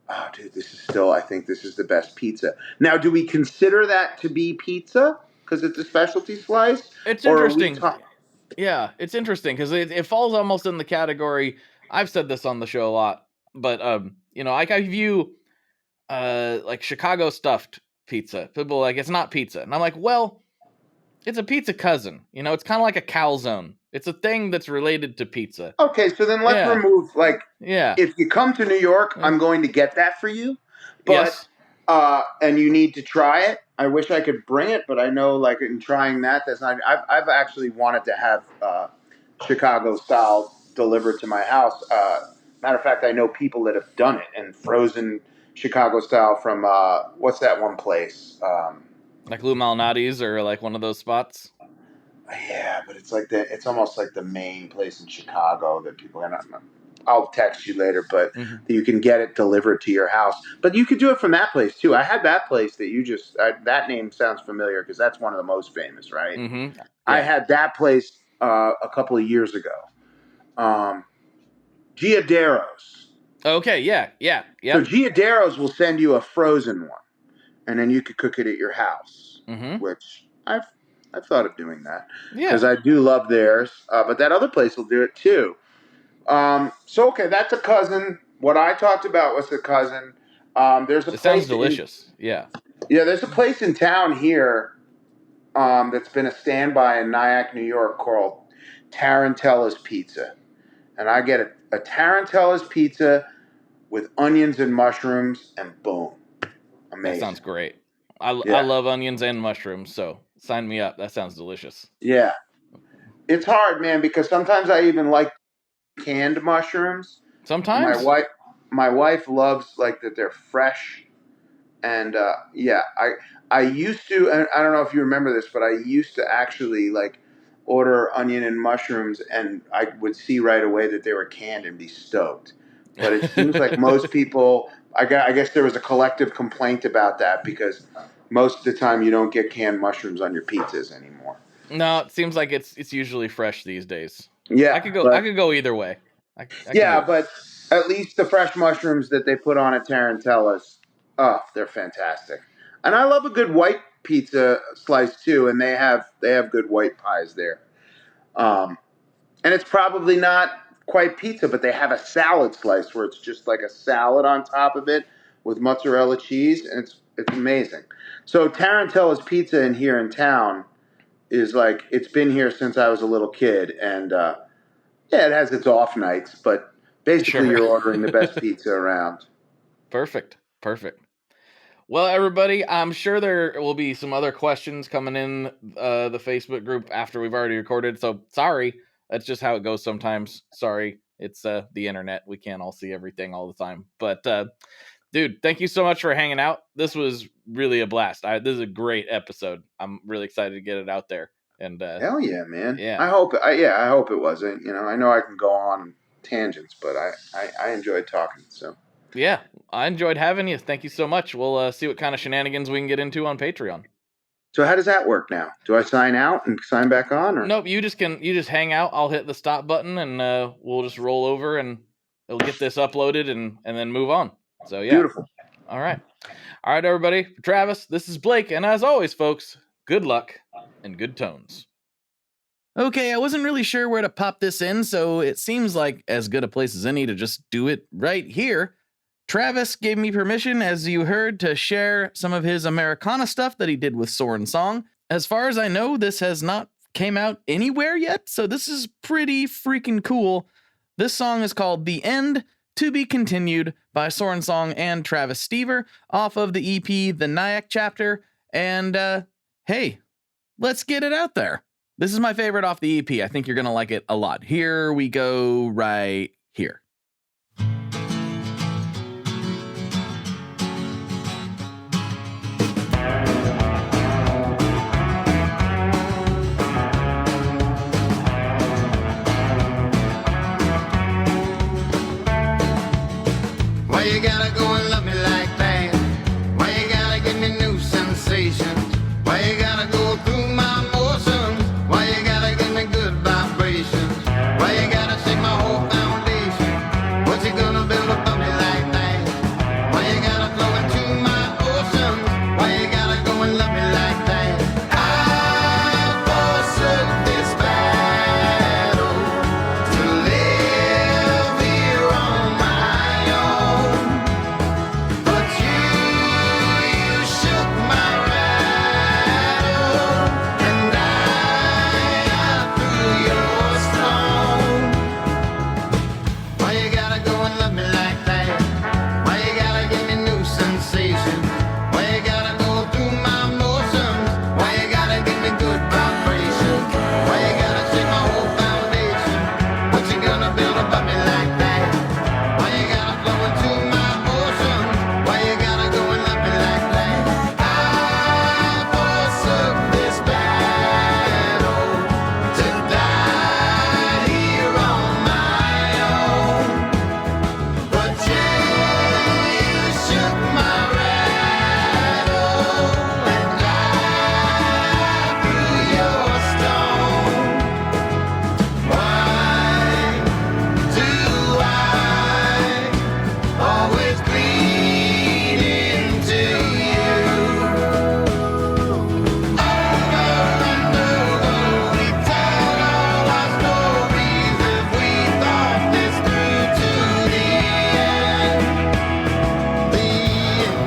oh dude, I think this is the best pizza. Now, do we consider that to be pizza? Because it's a specialty slice? It's interesting. Yeah, it's interesting because it falls almost in the category. I've said this on the show a lot, but I view like Chicago stuffed pizza. People are like, it's not pizza, and I'm like, well, it's a pizza cousin. It's kind of like a calzone. It's a thing that's related to pizza. Okay, so then let's remove if you come to New York, I'm going to get that for you, but and you need to try it. I wish I could bring it, but I know, in trying that, that's not. I've actually wanted to have Chicago style delivered to my house. Matter of fact, I know people that have done it and frozen Chicago style from what's that one place? Like Lou Malnati's or like one of those spots. Yeah, but it's it's almost like the main place in Chicago that people are not. I'll text you later, but you can get it delivered to your house. But you could do it from that place too. I had that place that you just that name sounds familiar because that's one of the most famous, right? Mm-hmm. Yeah. I had that place a couple of years ago. Giadero's. Okay, yeah. So Giadero's will send you a frozen one, and then you could cook it at your house, which I've thought of doing that because I do love theirs. But that other place will do it too. So that's a cousin. What I talked about was a cousin. There's a place. Sounds delicious. Yeah, there's a place in town here that's been a standby in Nyack, New York called Tarantella's Pizza. And I get a Tarantella's pizza with onions and mushrooms, and boom. Amazing. That sounds great. I love onions and mushrooms, so sign me up. That sounds delicious. Yeah. It's hard, man, because sometimes I even like canned mushrooms. Sometimes my wife loves that they're fresh, and I used to, and I don't know if you remember this, but I used to actually order onion and mushrooms, and I would see right away that they were canned and be stoked. But it seems like most people, I guess there was a collective complaint about that because most of the time you don't get canned mushrooms on your pizzas anymore. No, it seems like it's usually fresh these days. Yeah, I could go either way. But at least the fresh mushrooms that they put on at Tarantella's, they're fantastic. And I love a good white pizza slice too, and they have good white pies there. And it's probably not quite pizza, but they have a salad slice where it's just like a salad on top of it with mozzarella cheese, and it's amazing. So Tarantella's Pizza here in town is it's been here since I was a little kid, and it has its off nights, but Basically, Sure. you're ordering the best pizza around. Perfect. Well, everybody, I'm sure there will be some other questions coming in the Facebook group after we've already recorded. So sorry, that's just how it goes sometimes. Sorry, it's the internet. We can't all see everything all the time. But dude, thank you so much for hanging out. This was really a blast. This is a great episode. I'm really excited to get it out there. And hell yeah, man. Yeah. I hope it wasn't. I know I can go on tangents, but I enjoyed talking. So yeah, I enjoyed having you. Thank you so much. We'll see what kind of shenanigans we can get into on Patreon. So how does that work now? Do I sign out and sign back on, or Nope, you just hang out. I'll hit the stop button and we'll just roll over and it'll get this uploaded and then move on. So yeah. Beautiful. All right, everybody. For Travis, this is Blake, and as always, folks, good luck and good tones. Okay, I wasn't really sure where to pop this in, so it seems like as good a place as any to just do it right here. Travis gave me permission, as you heard, to share some of his Americana stuff that he did with Soren Song. As far as I know, this has not came out anywhere yet, so this is pretty freaking cool. This song is called The End, To Be Continued by Soren Song and Travis Stever off of the EP The Nyack Chapter, and hey, let's get it out there. This is my favorite off the EP. I think you're going to like it a lot. Here we go right here. Why you gotta go and love me like that? Why you gotta give me new sensations? Why you gotta go through my emotions? Why you gotta give me good vibrations? Why you gotta shake my whole foundation? What you gonna build above me like that? Why you gotta flow into my oceans? Why you gotta go and love me like that? I forsook this battle to live here on my own. But you shook my rattle, and I threw your stone. Why you gotta go and love me like that? Why you gotta give me new sensations? Why you gotta go through my emotions? Why you gotta give me good vibrations? Why you gotta shake my whole foundation? What you gonna build above me like that? Why you gotta flow into my oceans? Why you gotta go and love me like that? I forsook this battle to die here on my own. But you shook my rattle, and I threw your stone. Why do I always bleed into you? Over and over we tell all our stories if we thought this through to the end. The end.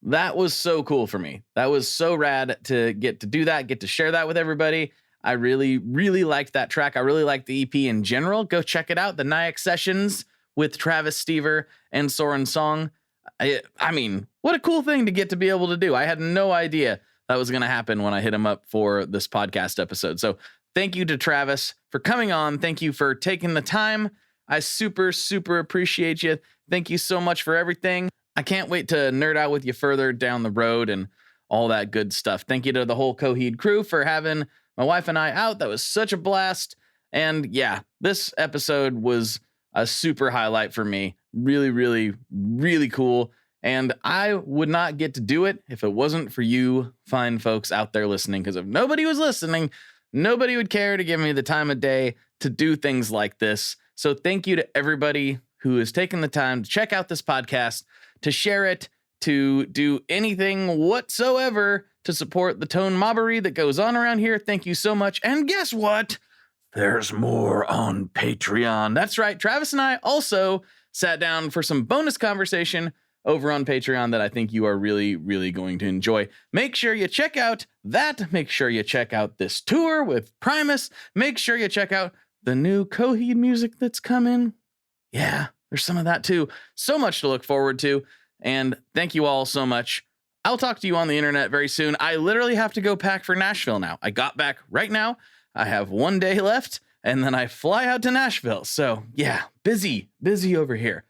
That was so cool for me. That was so rad to get to do that, get to share that with everybody. I really, really liked that track. I really liked the EP in general. Go check it out. The Nyack Sessions with Travis Stever and Soren Song. I mean, what a cool thing to get to be able to do. I had no idea that was going to happen when I hit him up for this podcast episode. So thank you to Travis for coming on. Thank you for taking the time. I super, super appreciate you. Thank you so much for everything. I can't wait to nerd out with you further down the road and all that good stuff. Thank you to the whole Coheed crew for having my wife and I out. That was such a blast. And yeah, this episode was a super highlight for me. Really, really, really cool. And I would not get to do it if it wasn't for you fine folks out there listening. Because if nobody was listening, nobody would care to give me the time of day to do things like this. So thank you to everybody who has taken the time to check out this podcast, to share it, to do anything whatsoever to support the tone mobbery that goes on around here. Thank you so much. And guess what? There's more on Patreon. That's right. Travis and I also sat down for some bonus conversation over on Patreon that I think you are really, really going to enjoy. Make sure you check out that. Make sure you check out this tour with Primus. Make sure you check out the new Coheed music that's coming. Yeah, there's some of that too. So much to look forward to. And thank you all so much. I'll talk to you on the internet very soon. I literally have to go pack for Nashville now. I got back right now. I have 1 day left, and then I fly out to Nashville. So yeah, busy over here.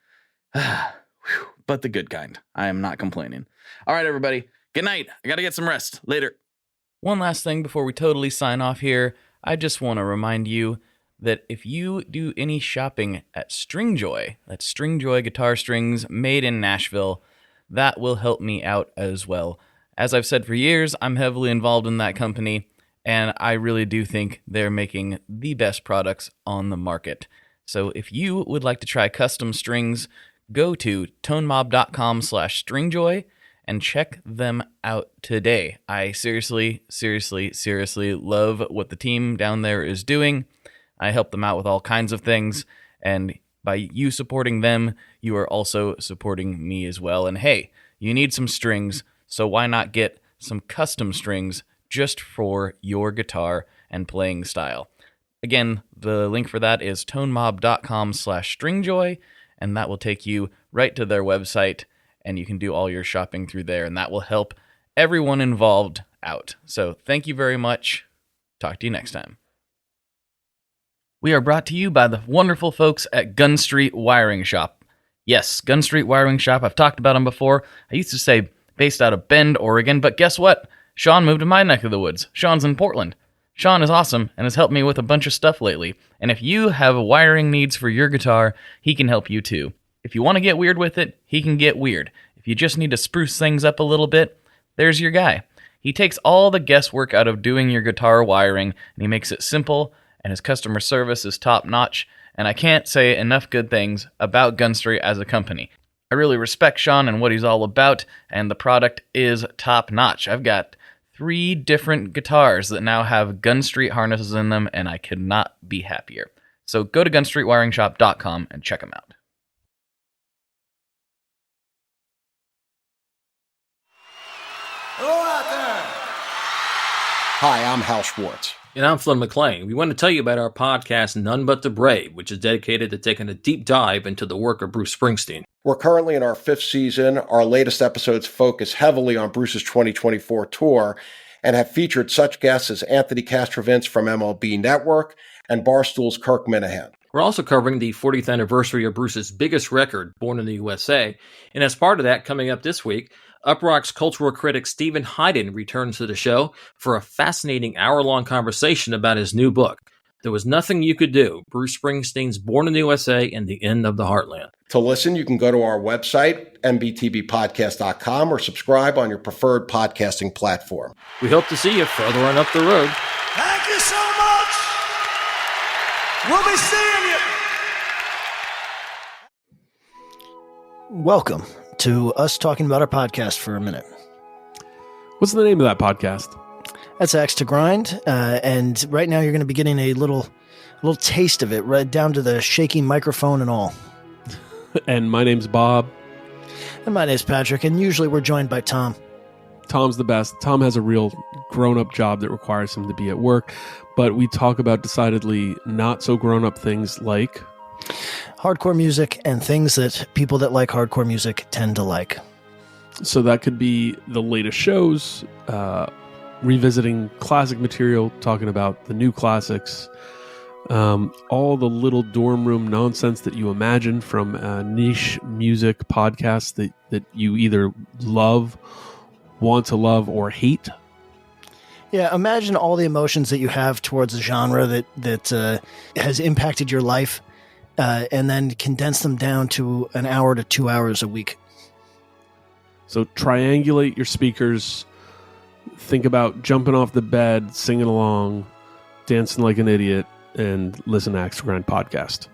But the good kind. I am not complaining. All right, everybody. Good night. I got to get some rest. Later. One last thing before we totally sign off here. I just want to remind you that if you do any shopping at Stringjoy, that's Stringjoy guitar strings made in Nashville, that will help me out as well. As I've said for years, I'm heavily involved in that company, and I really do think they're making the best products on the market. So if you would like to try custom strings, go to tonemob.com/stringjoy and check them out today. I seriously love what the team down there is doing. I help them out with all kinds of things, and by you supporting them, you are also supporting me as well. And hey, you need some strings, so why not get some custom strings just for your guitar and playing style? Again, the link for that is tonemob.com/stringjoy, and that will take you right to their website, and you can do all your shopping through there, and that will help everyone involved out. So thank you very much. Talk to you next time. We are brought to you by the wonderful folks at Gun Street Wiring Shop. Yes, Gun Street Wiring Shop. I've talked about them before. I used to say based out of Bend, Oregon, but guess what? Sean moved to my neck of the woods. Sean's in Portland. Sean is awesome and has helped me with a bunch of stuff lately. And if you have wiring needs for your guitar, he can help you too. If you want to get weird with it, he can get weird. If you just need to spruce things up a little bit, there's your guy. He takes all the guesswork out of doing your guitar wiring, and he makes it simple, and his customer service is top-notch, and I can't say enough good things about Gun Street as a company. I really respect Sean and what he's all about, and the product is top-notch. I've got 3 different guitars that now have Gun Street harnesses in them, and I could not be happier. So go to gunstreetwiringshop.com and check them out. Hello out there! Hi, I'm Hal Schwartz. And I'm Flynn McLean. We want to tell you about our podcast, None But the Brave, which is dedicated to taking a deep dive into the work of Bruce Springsteen. We're currently in our 5th season. Our latest episodes focus heavily on Bruce's 2024 tour and have featured such guests as Anthony Castrovince from MLB Network and Barstool's Kirk Minahan. We're also covering the 40th anniversary of Bruce's biggest record, Born in the USA. And as part of that, coming up this week, Uprock's cultural critic Stephen Hyden returns to the show for a fascinating hour-long conversation about his new book, There Was Nothing You Could Do, Bruce Springsteen's Born in the USA and the End of the Heartland. To listen, you can go to our website, mbtbpodcast.com, or subscribe on your preferred podcasting platform. We hope to see you further on up the road. Thank you so much. We'll be seeing you. Welcome to us talking about our podcast for a minute. What's the name of that podcast? That's Axe to Grind, and right now you're going to be getting a little taste of it, right down to the shaky microphone and all. And my name's Bob. And my name's Patrick, and usually we're joined by Tom. Tom's the best. Tom has a real grown-up job that requires him to be at work, but we talk about decidedly not so grown-up things like hardcore music and things that people that like hardcore music tend to like. So that could be the latest shows, revisiting classic material, talking about the new classics, all the little dorm room nonsense that you imagine from niche music podcasts that you either love, want to love, or hate. Yeah, imagine all the emotions that you have towards a genre that has impacted your life, and then condense them down to an hour to 2 hours a week. So triangulate your speakers, think about jumping off the bed, singing along, dancing like an idiot, and listen to Axe to Grind podcast.